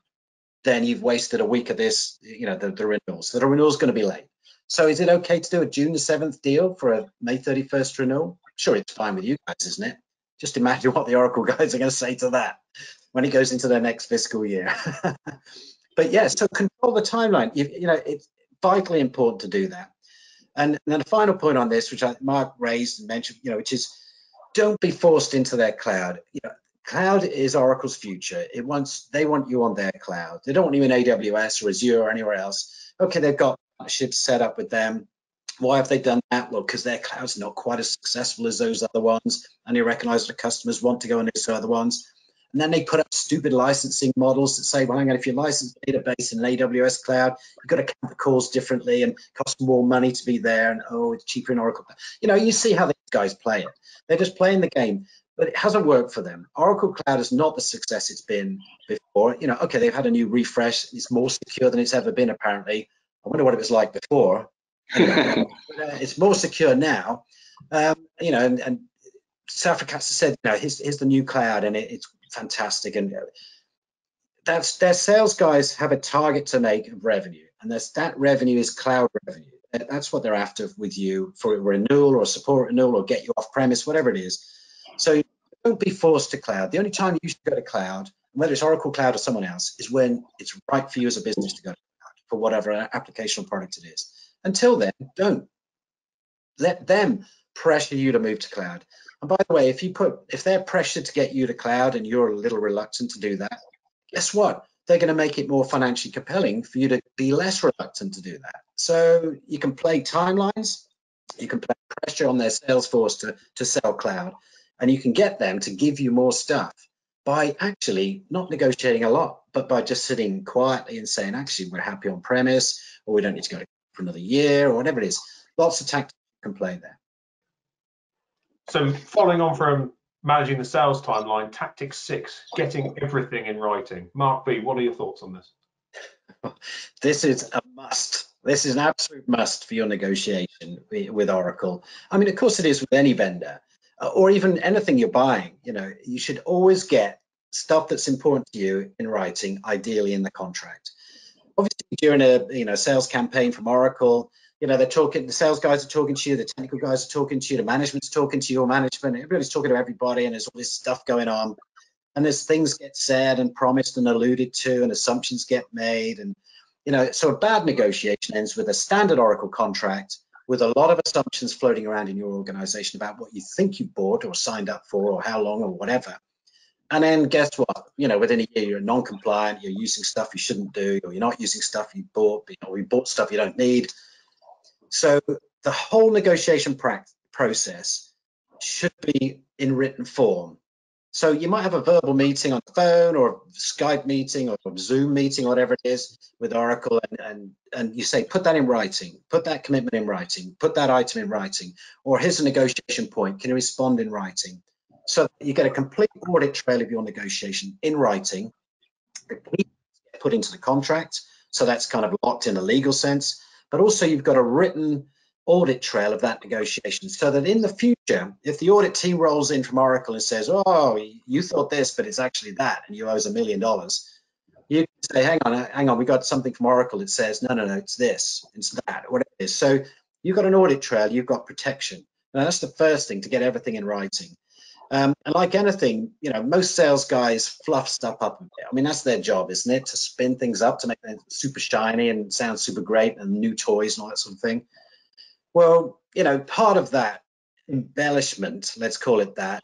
Speaker 2: then you've wasted a week of this, the renewals. So the renewal is going to be late. So is it okay to do a June the 7th deal for a May 31st renewal? Sure, it's fine with you guys, isn't it? Just imagine what the Oracle guys are going to say to that when it goes into their next fiscal year. But yeah, so control the timeline. It's vitally important to do that. And then the final point on this, which Mark raised and mentioned, which is don't be forced into their cloud. Cloud is Oracle's future. They want you on their cloud. They don't want you in AWS or Azure or anywhere else. Okay, they've got partnerships set up with them. Why have they done that? Well, because their cloud's not quite as successful as those other ones, and they recognize that customers want to go on those other ones. And then they put up stupid licensing models that say, well, hang on, if you license a database in an AWS cloud, you've got to count the calls differently and cost more money to be there. And oh, it's cheaper in Oracle. You see how these guys play it. They're just playing the game, but it hasn't worked for them. Oracle Cloud is not the success it's been before. Okay, they've had a new refresh. It's more secure than it's ever been, apparently. I wonder what it was like before. Anyway, but, it's more secure now. And South Africa said, here's the new cloud, and it's fantastic. And their sales guys have a target to make of revenue, and that revenue is cloud revenue. That's what they're after with you for a renewal or a support renewal or get you off premise, whatever it is. So don't be forced to cloud. The only time you should go to cloud, whether it's Oracle Cloud or someone else, is when it's right for you as a business to go to cloud for whatever application or product it is. Until then, don't let them pressure you to move to cloud. And by the way, if they're pressured to get you to cloud and you're a little reluctant to do that, guess what? They're going to make it more financially compelling for you to be less reluctant to do that. So you can play timelines, you can play pressure on their sales force to sell cloud, and you can get them to give you more stuff by actually not negotiating a lot, but by just sitting quietly and saying, actually, we're happy on premise, or we don't need to go for another year, or whatever it is. Lots of tactics you can play there.
Speaker 1: So following on from managing the sales timeline, tactic 6, getting everything in writing. Mark B, what are your thoughts on this?
Speaker 2: This is a must. This is an absolute must for your negotiation with Oracle. I mean, of course it is with any vendor or even anything you're buying. You should always get stuff that's important to you in writing, ideally in the contract. Obviously, during a sales campaign from Oracle, the sales guys are talking to you, the technical guys are talking to you, the management's talking to your management, everybody's talking to everybody, and there's all this stuff going on. And there's things get said and promised and alluded to, and assumptions get made. And, so a bad negotiation ends with a standard Oracle contract with a lot of assumptions floating around in your organization about what you think you bought or signed up for or how long or whatever. And then guess what? Within a year, you're non-compliant, you're using stuff you shouldn't do, or you're not using stuff you bought, or you bought stuff you don't need. So the whole negotiation process should be in written form. So you might have a verbal meeting on the phone or a Skype meeting or a Zoom meeting, whatever it is, with Oracle, and you say, put that in writing, put that commitment in writing, put that item in writing, or here's a negotiation point, can you respond in writing? So you get a complete audit trail of your negotiation in writing, put into the contract, so that's kind of locked in a legal sense, but also you've got a written audit trail of that negotiation, so that in the future, if the audit team rolls in from Oracle and says, oh, you thought this, but it's actually that, and you owe us $1 million, you can say, hang on, we got something from Oracle that says, no, it's this, it's that, whatever it is. So you've got an audit trail, you've got protection. Now, that's the first thing, to get everything in writing. And like anything, most sales guys fluff stuff up a bit. I mean, that's their job, isn't it? To spin things up to make them super shiny and sound super great and new toys and all that sort of thing. Well, part of that embellishment, let's call it that,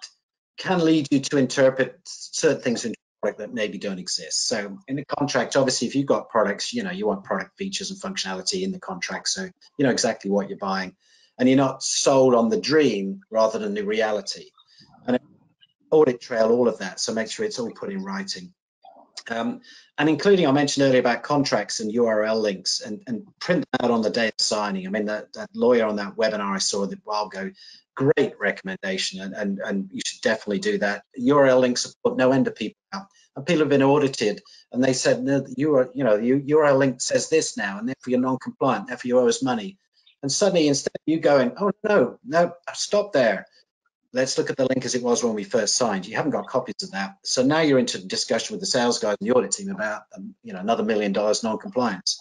Speaker 2: can lead you to interpret certain things in product that maybe don't exist. So in the contract, obviously, if you've got products, you want product features and functionality in the contract, so you know exactly what you're buying, and you're not sold on the dream rather than the reality. And audit trail all of that, so make sure it's all put in writing. And including, I mentioned earlier about contracts and URL links, and print out on the day of signing. I mean, that lawyer on that webinar I saw a while ago, great recommendation, and you should definitely do that. URL links have put no end of people out, and people have been audited, and they said, no, the URL link says this now, and therefore you're non-compliant, therefore you owe us money. And suddenly, instead of you going, oh no, stop there. Let's look at the link as it was when we first signed. You haven't got copies of that. So now you're into discussion with the sales guys and the audit team about, another $1 million non-compliance.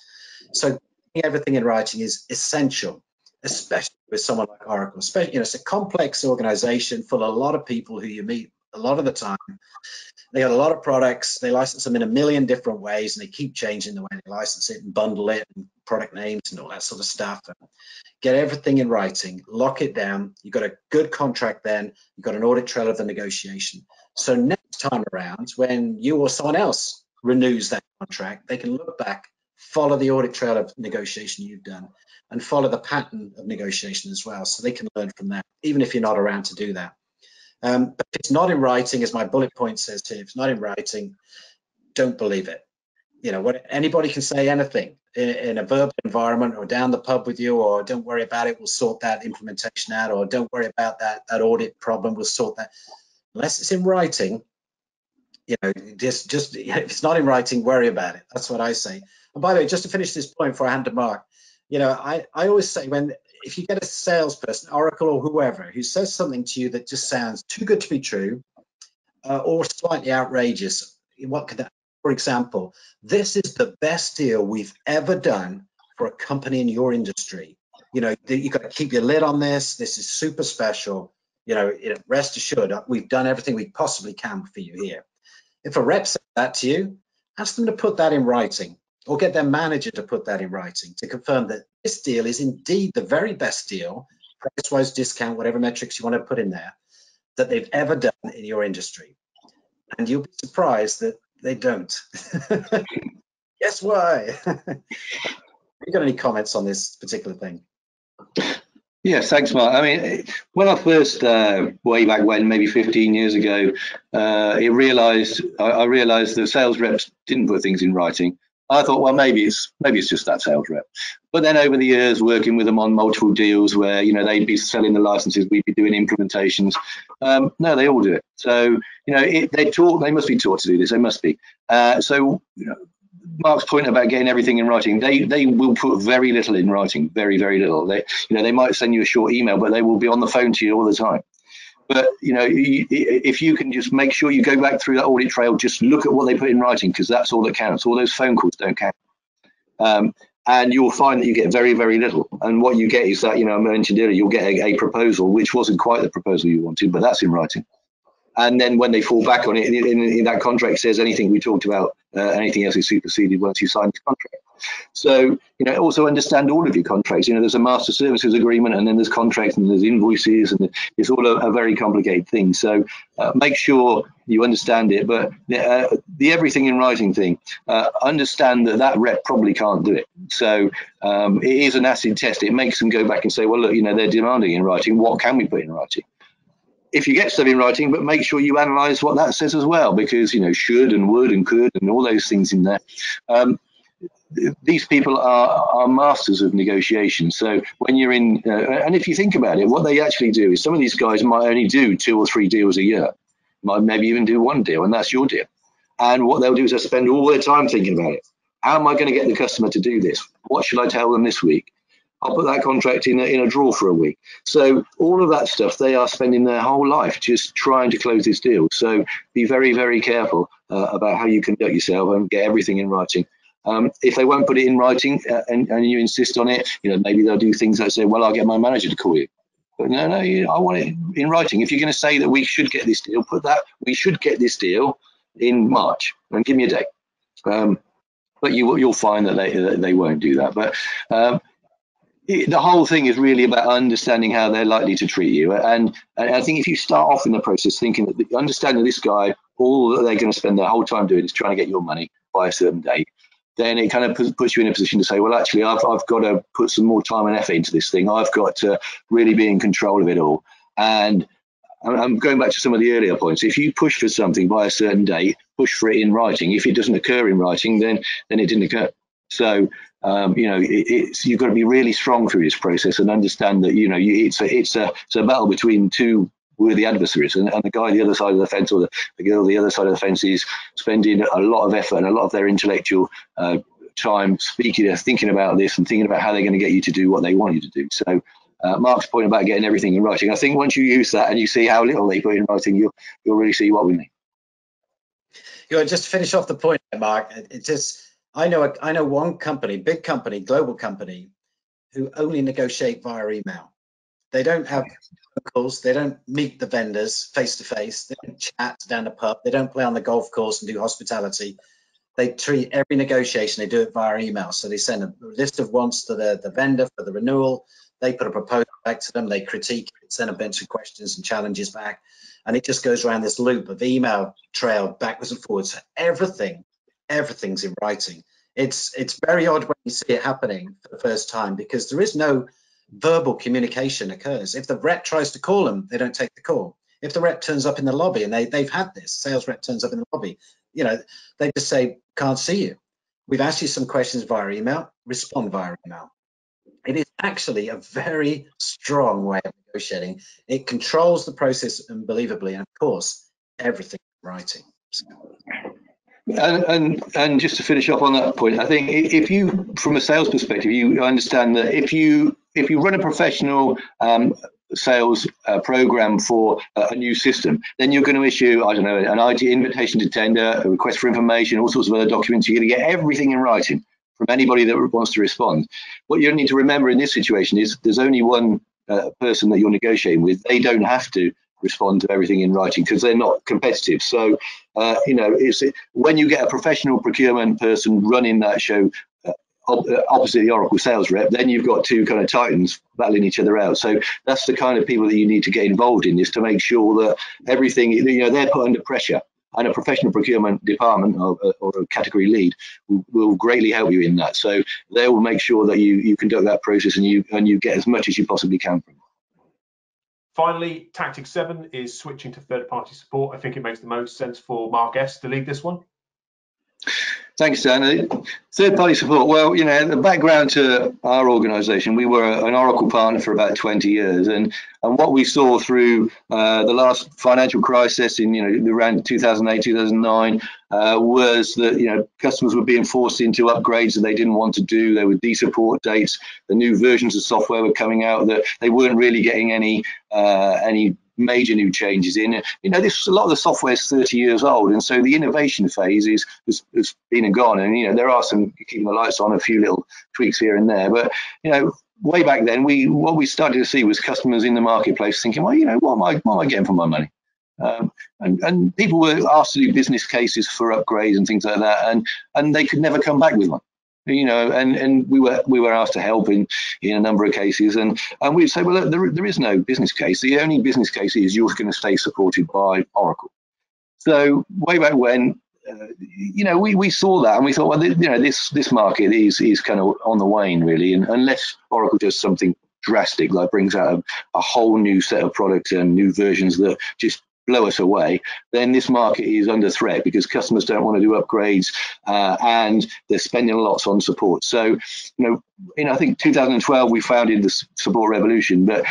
Speaker 2: So everything in writing is essential, especially with someone like Oracle. Especially, it's a complex organization full of a lot of people who you meet a lot of the time. They got a lot of products. They license them in a million different ways, and they keep changing the way they license it and bundle it and product names and all that sort of stuff. Get everything in writing, lock it down. You've got a good contract then. You've got an audit trail of the negotiation. So next time around, when you or someone else renews that contract, they can look back, follow the audit trail of negotiation you've done, and follow the pattern of negotiation as well. So they can learn from that, even if you're not around to do that. But if it's not in writing, as my bullet point says here, if it's not in writing, don't believe it. Anybody can say anything in a verbal environment, or down the pub with you, or don't worry about it, we'll sort that implementation out, or don't worry about that audit problem, we'll sort that. Unless it's in writing, just if it's not in writing, worry about it. That's what I say. And by the way, just to finish this point before I hand to Mark, I always say, if you get a salesperson, Oracle or whoever, who says something to you that just sounds too good to be true, or slightly outrageous, what could that? For example, this is the best deal we've ever done for a company in your industry. You've got to keep your lid on this. This is super special. Rest assured, we've done everything we possibly can for you here. If a rep says that to you, ask them to put that in writing, or get their manager to put that in writing to confirm that this deal is indeed the very best deal, price-wise, discount, whatever metrics you want to put in there, that they've ever done in your industry. And you'll be surprised that they don't. Guess why? You got any comments on this particular thing?
Speaker 3: Yes, thanks, Mark. I mean, when I first, way back when, maybe 15 years ago, I realized that sales reps didn't put things in writing. I thought, well, maybe it's just that sales rep. But then over the years, working with them on multiple deals where, they'd be selling the licenses, we'd be doing implementations. No, they all do it. So, they must be taught to do this. They must be. Mark's point about getting everything in writing, they will put very little in writing, very, very little. They might send you a short email, but they will be on the phone to you all the time. But, if you can just make sure you go back through that audit trail, just look at what they put in writing, because that's all that counts. All those phone calls don't count. And you'll find that you get very, very little. And what you get is that, I mentioned earlier, you'll get a proposal, which wasn't quite the proposal you wanted, but that's in writing. And then when they fall back on it, in that contract says anything we talked about, anything else is superseded once you sign the contract. So, also understand all of your contracts. There's a master services agreement, and then there's contracts, and there's invoices, and it's all a very complicated thing. So make sure you understand it. But the everything in writing thing, understand that rep probably can't do it. So it is an acid test. It makes them go back and say, well, look, they're demanding in writing. What can we put in writing? If you get stuff in writing, but make sure you analyze what that says as well, because, should and would and could and all those things in there. These people are masters of negotiation. So when you're in, and if you think about it, what they actually do is some of these guys might only do 2 or 3 deals a year, might maybe even do 1 deal, and that's your deal. And what they'll do is they'll spend all their time thinking about it. How am I going to get the customer to do this? What should I tell them this week? I'll put that contract in a drawer for a week. So all of that stuff, they are spending their whole life just trying to close this deal. So be very, very careful about how you conduct yourself and get everything in writing. If they won't put it in writing and you insist on it, maybe they'll do things like say, well, I'll get my manager to call you. But no, I want it in writing. If you're going to say that we should get this deal, put that we should get this deal in March and give me a date. But you'll find that they won't do that. But the whole thing is really about understanding how they're likely to treat you. And I think if you start off in the process thinking that understanding this guy, all that they're going to spend their whole time doing is trying to get your money by a certain date, then it kind of puts you in a position to say, well, actually, I've got to put some more time and effort into this thing. I've got to really be in control of it all. And I'm going back to some of the earlier points. If you push for something by a certain date, push for it in writing. If it doesn't occur in writing, then it didn't occur. So you've got to be really strong through this process and understand that it's a battle between two worthy adversaries, and the guy on the other side of the fence, or the girl on the other side of the fence, is spending a lot of effort and a lot of their intellectual time thinking about this and thinking about how they're going to get you to do what they want you to do. So Mark's point about getting everything in writing, I think once you use that and you see how little they put in writing, you'll really see what we mean.
Speaker 2: Just to finish off the point, Mark, I know one company, big company, global company, who only negotiate via email. They don't have phone calls. They don't meet the vendors face to face. They don't chat down the pub. They don't play on the golf course and do hospitality. They treat every negotiation, they do it via email. So they send a list of wants to the vendor for the renewal. They put a proposal back to them. They critique it, send a bunch of questions and challenges back. And it just goes around this loop of email trail backwards and forwards. Everything's in writing. It's very odd when you see it happening for the first time, because there is no verbal communication occurs. If the rep tries to call them, they don't take the call. If the rep turns up in the lobby, and they've had this, sales rep turns up in the lobby, they just say, can't see you. We've asked you some questions via email, respond via email. It is actually a very strong way of negotiating. It controls the process unbelievably, and of course, everything in writing.
Speaker 3: And just to finish up on that point, I think if you, from a sales perspective, you understand that if you run a professional sales program for a new system, then you're going to issue, I don't know, an IT invitation to tender, a request for information, all sorts of other documents. You're going to get everything in writing from anybody that wants to respond. What you need to remember in this situation is there's only one person that you're negotiating with. They don't have to respond to everything in writing because they're not competitive. So, it's when you get a professional procurement person running that show opposite the Oracle sales rep, then you've got two kind of titans battling each other out. So that's the kind of people that you need to get involved in, is to make sure that everything, they're put under pressure. And a professional procurement department or a category lead will greatly help you in that. So they will make sure that you conduct that process and you get as much as you possibly can from it.
Speaker 1: Finally, tactic 7 is switching to third-party support. I think it makes the most sense for Mark S to lead this one.
Speaker 3: Thanks, Dan. Third-party support. Well, the background to our organisation, we were an Oracle partner for about 20 years, and what we saw through the last financial crisis in around 2008, 2009 was that customers were being forced into upgrades that they didn't want to do. There were de-support dates. The new versions of software were coming out that they weren't really getting any major new changes in. A lot of the software is 30 years old, and so the innovation phase has been and gone. And there are some keeping the lights on, a few little tweaks here and there, but way back then, what we started to see was customers in the marketplace thinking, well, what am I getting for my money? And people were asked to do business cases for upgrades and things like that, and they could never come back with one. And we were asked to help in a number of cases, and we'd say, well, look, there is no business case. The only business case is you're going to stay supported by Oracle. So way back when, we saw that and we thought, well, this market is kind of on the wane, really, and unless Oracle does something drastic, like brings out a whole new set of products and new versions that just blow us away, then this market is under threat because customers don't want to do upgrades and they're spending lots on support. So, I think 2012 we founded the support revolution, but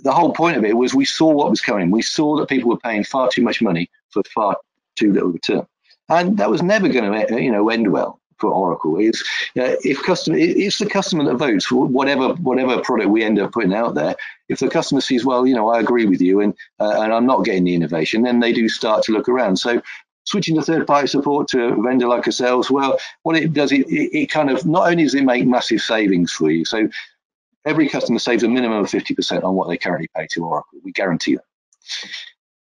Speaker 3: the whole point of it was we saw what was coming. We saw that people were paying far too much money for far too little return, and that was never going to end well for Oracle. It's the customer that votes for whatever product we end up putting out there. If the customer sees, well, I agree with you and I'm not getting the innovation, then they do start to look around. So switching to third-party support to a vendor like ourselves, well, what it does, it kind of, not only does it make massive savings for you, so every customer saves a minimum of 50% on what they currently pay to Oracle. We guarantee that.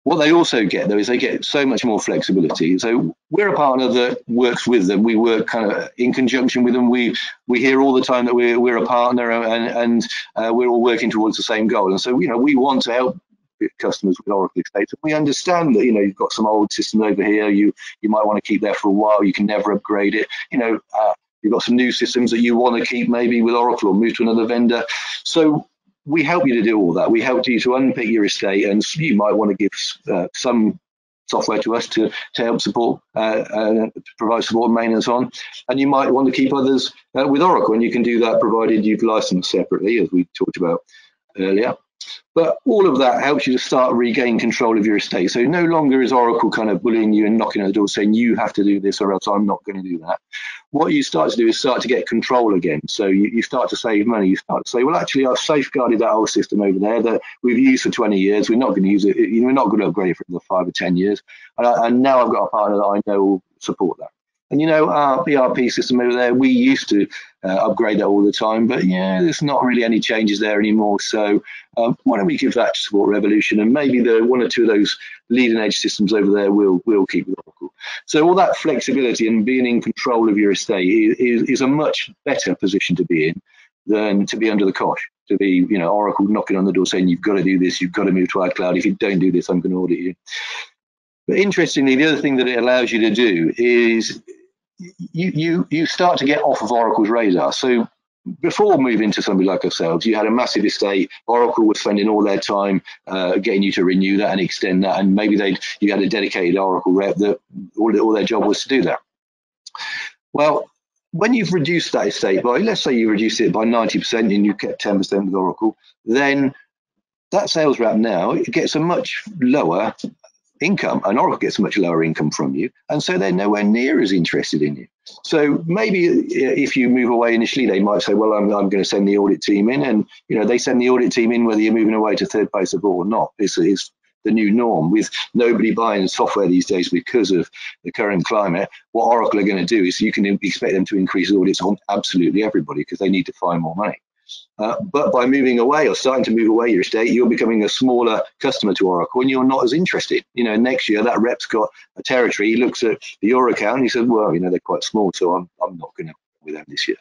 Speaker 3: What they also get, though, is they get so much more flexibility. So we're a partner that works with them. We work kind of in conjunction with them. We hear all the time that we're a partner, and we're all working towards the same goal. And so, we want to help customers with Oracle estates. We understand that, you've got some old systems over here. You might want to keep there for a while. You can never upgrade it. You've got some new systems that you want to keep maybe with Oracle or move to another vendor. So we help you to do all that. We help you to unpick your estate, and you might want to give some software to us to help support, to provide support and maintenance on, and you might want to keep others with Oracle, and you can do that provided you've licensed separately, as we talked about earlier. But all of that helps you to start regain control of your estate. So no longer is Oracle kind of bullying you and knocking on the door saying you have to do this or else I'm not going to do that. What you start to do is start to get control again. So you start to save money. You start to say, well, actually, I've safeguarded that old system over there that we've used for 20 years. We're not going to use it. We're not going to upgrade it for another 5 or 10 years. And now I've got a partner that I know will support that. And our ERP system over there, we used to upgrade that all the time, but there's not really any changes there anymore. So why don't we give that to Support Revolution, and maybe the one or two of those leading edge systems over there we'll keep with Oracle. So all that flexibility and being in control of your estate is a much better position to be in than to be under the cosh, to be Oracle knocking on the door saying you've got to do this, you've got to move to iCloud. If you don't do this, I'm going to audit you. But interestingly, the other thing that it allows you to do is you start to get off of Oracle's radar. So before moving to somebody like ourselves, you had a massive estate. Oracle was spending all their time getting you to renew that and extend that, and maybe you had a dedicated Oracle rep that all their job was to do that. Well, when you've reduced that estate by, let's say you reduced it by 90% and you kept 10% with Oracle, then that sales rep now, it gets a much lower income, and Oracle gets a much lower income from you, and so they're nowhere near as interested in you. So maybe if you move away initially, they might say, well, I'm going to send the audit team in, and they send the audit team in whether you're moving away to third-party support or not. This is the new norm, with nobody buying software these days because of the current climate. What Oracle are going to do is you can expect them to increase audits on absolutely everybody because they need to find more money. But by moving away or starting to move away your estate, you're becoming a smaller customer to Oracle, and you're not as interested. Next year that rep's got a territory. He looks at your account and he says, well, they're quite small, so I'm not going to with them this year.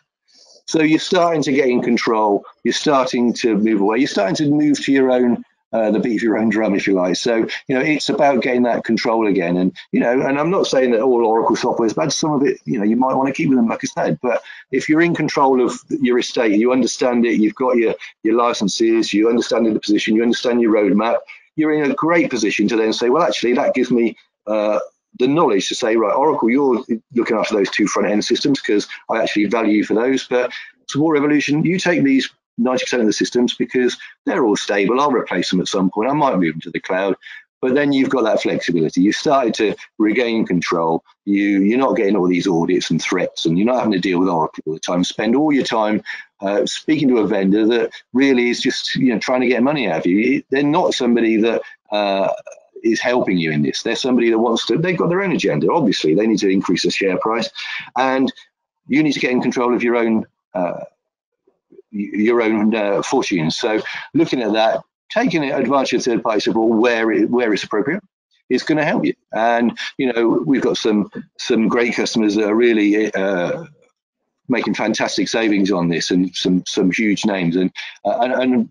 Speaker 3: So you're starting to get in control. You're starting to move away. You're starting to move to your own, the beat of your own drum, if you like. So, it's about getting that control again. And, and I'm not saying that all Oracle software is bad. Some of it, you might want to keep with them, like I said. But if you're in control of your estate, you understand it, you've got your licenses, you understand the position, you understand your roadmap, you're in a great position to then say, well, actually, that gives me the knowledge to say, right, Oracle, you're looking after those 2 front-end systems because I actually value you for those. But Support Revolution, you take these 90% of the systems because they're all stable. I'll replace them at some point. I might move them to the cloud, but then you've got that flexibility. You've started to regain control. You're not getting all these audits and threats, and you're not having to deal with Oracle all the time. Spend all your time speaking to a vendor that really is just trying to get money out of you. They're not somebody that is helping you in this. They're somebody that wants to. They've got their own agenda. Obviously, they need to increase the share price, and you need to get in control of your own fortunes. So looking at that, taking advantage of third-party support where it's appropriate is going to help you. And we've got some great customers that are really making fantastic savings on this, and some huge names. And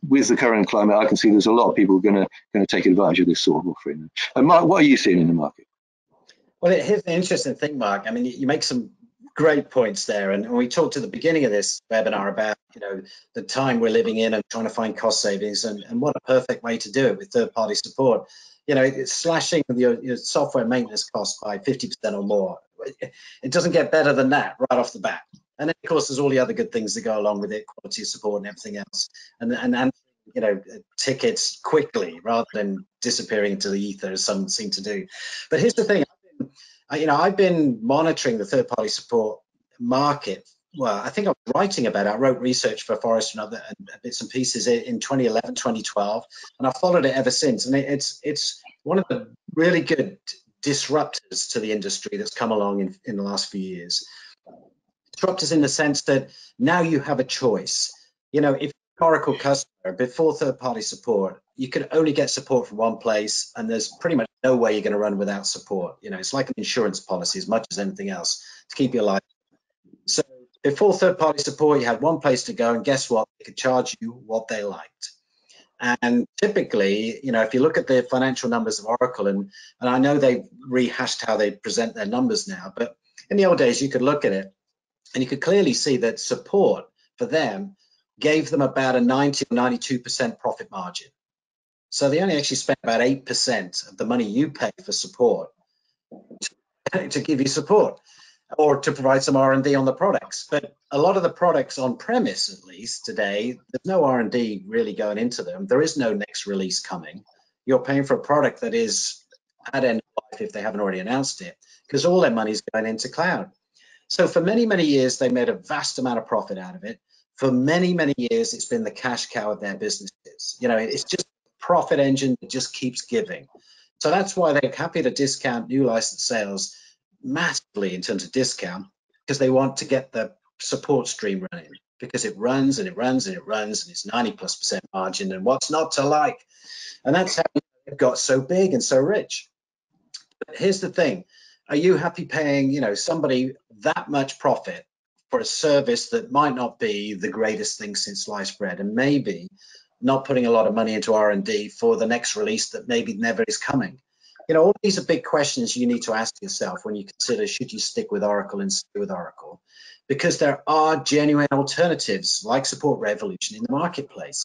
Speaker 3: with the current climate, I can see there's a lot of people going to take advantage of this sort of offering. And Mark, what are you seeing in the market?
Speaker 2: Well, here's the interesting thing, Mark. I mean, you make some great points there, and we talked at the beginning of this webinar about the time we're living in and trying to find cost savings, and what a perfect way to do it with third-party support. It's slashing your software maintenance costs by 50% or more. It doesn't get better than that right off the bat. And then, of course, there's all the other good things that go along with it, quality of support and everything else, and tickets quickly rather than disappearing into the ether as some seem to do. But here's the thing. I've been monitoring the third-party support market. Well, I think I was writing about it. I wrote research for Forrester and other bits and pieces in 2011, 2012, and I've followed it ever since. And it's one of the really good disruptors to the industry that's come along in the last few years. Disruptors in the sense that now you have a choice. If Oracle customer, before third-party support, you can only get support from one place, and there's pretty much no way you're going to run without support. You know, it's like an insurance policy as much as anything else to keep you alive. So before third-party support, you had one place to go, and guess what? They could charge you what they liked. And typically, you know, if you look at the financial numbers of Oracle, and I know they've rehashed how they present their numbers now, but in the old days, you could look at it and you could clearly see that support for them gave them about a 90 or 92% profit margin. So they only actually spent about 8% of the money you pay for support to give you support, or to provide some R&D on the products. But a lot of the products on premise, at least today, there's no R&D really going into them. There is no next release coming. You're paying for a product that is at end of life if they haven't already announced it, because all their money is going into cloud. So for many, many years, they made a vast amount of profit out of it. For many, many years, it's been the cash cow of their businesses. You know, it's just a profit engine that just keeps giving. So that's why they're happy to discount new license sales massively in terms of discount, because they want to get the support stream running, because it runs and it runs and it runs, and it's 90+% margin, and what's not to like? And that's how they've got so big and so rich. But here's the thing. Are you happy paying, you know, somebody that much profit for a service that might not be the greatest thing since sliced bread, and maybe not putting a lot of money into R&D for the next release that maybe never is coming? You know, all these are big questions you need to ask yourself when you consider, should you stick with Oracle and stay with Oracle? Because there are genuine alternatives like Support Revolution in the marketplace.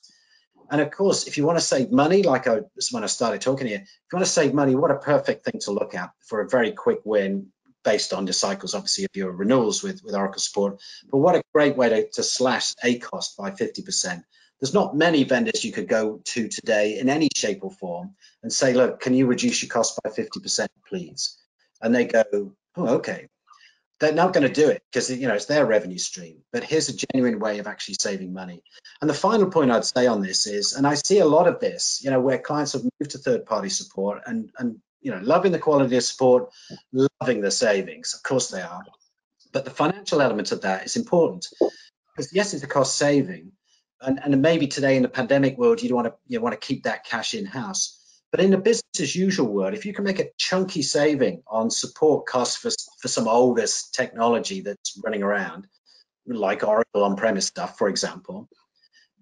Speaker 2: And of course, if you want to save money, like when I started talking here, if you want to save money, what a perfect thing to look at for a very quick win based on the cycles, obviously, of your renewals with Oracle support. But what a great way to slash a cost by 50%. There's not many vendors you could go to today in any shape or form and say, look, can you reduce your cost by 50%, please? And they go, oh, okay. They're not going to do it because, you know, it's their revenue stream. But here's a genuine way of actually saving money. And the final point I'd say on this is, and I see a lot of this, you know, where clients have moved to third-party support and you know, loving the quality of support, loving the savings. Of course they are. But the financial element of that is important, because yes, it's a cost saving. And maybe today in the pandemic world, you want to keep that cash in-house. But in the business as usual world, if you can make a chunky saving on support costs for some oldest technology that's running around, like Oracle on-premise stuff, for example,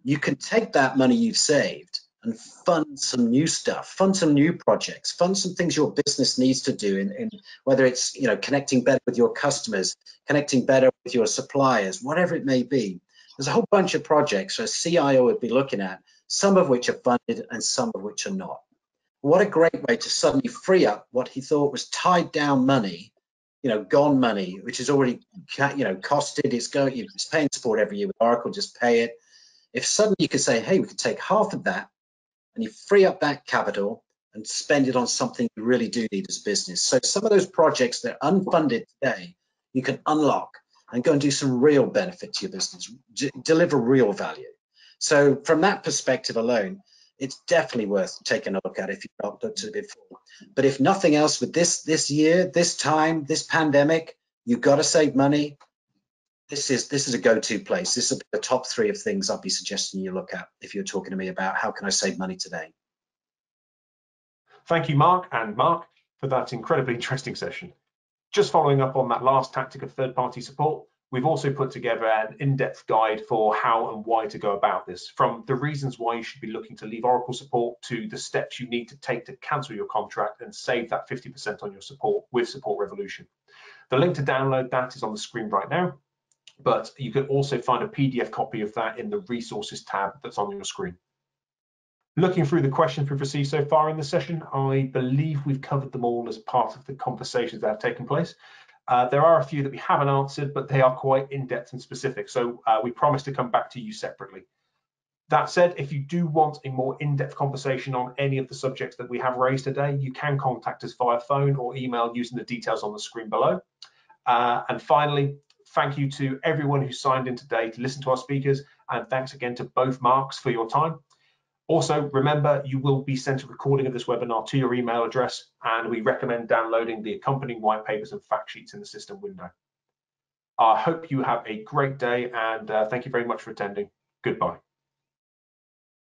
Speaker 2: you can take that money you've saved and fund some new stuff, fund some new projects, fund some things your business needs to do in whether it's, you know, connecting better with your customers, connecting better with your suppliers, whatever it may be. There's a whole bunch of projects a CIO would be looking at, some of which are funded and some of which are not. What a great way to suddenly free up what he thought was tied down money, you know, gone money, which is already, you know, costed. It's paying support every year with Oracle, just pay it. If suddenly you could say, hey, we could take half of that and you free up that capital and spend it on something you really do need as a business. So some of those projects that are unfunded today, you can unlock and go and do some real benefit to your business, deliver real value. So from that perspective alone, it's definitely worth taking a look at if you've not looked at it before. But if nothing else, with this year, this time, this pandemic, you've got to save money. This is a go-to place. This is the top 3 of things I'd be suggesting you look at if you're talking to me about how can I save money today.
Speaker 1: Thank you, Mark, for that incredibly interesting session. Just following up on that last tactic of third-party support, we've also put together an in-depth guide for how and why to go about this, from the reasons why you should be looking to leave Oracle support to the steps you need to take to cancel your contract and save that 50% on your support with Support Revolution. The link to download that is on the screen right now, but you can also find a PDF copy of that in the resources tab that's on your screen. Looking through the questions we've received so far in the session, I believe we've covered them all as part of the conversations that have taken place. There are a few that we haven't answered, but they are quite in-depth and specific, so we promise to come back to you separately. That said, if you do want a more in-depth conversation on any of the subjects that we have raised today, you can contact us via phone or email using the details on the screen below. And finally, thank you to everyone who signed in today to listen to our speakers, and thanks again to both Marks for your time. Also, remember, you will be sent a recording of this webinar to your email address, and we recommend downloading the accompanying white papers and fact sheets in the system window. I hope you have a great day, and thank you very much for attending. Goodbye.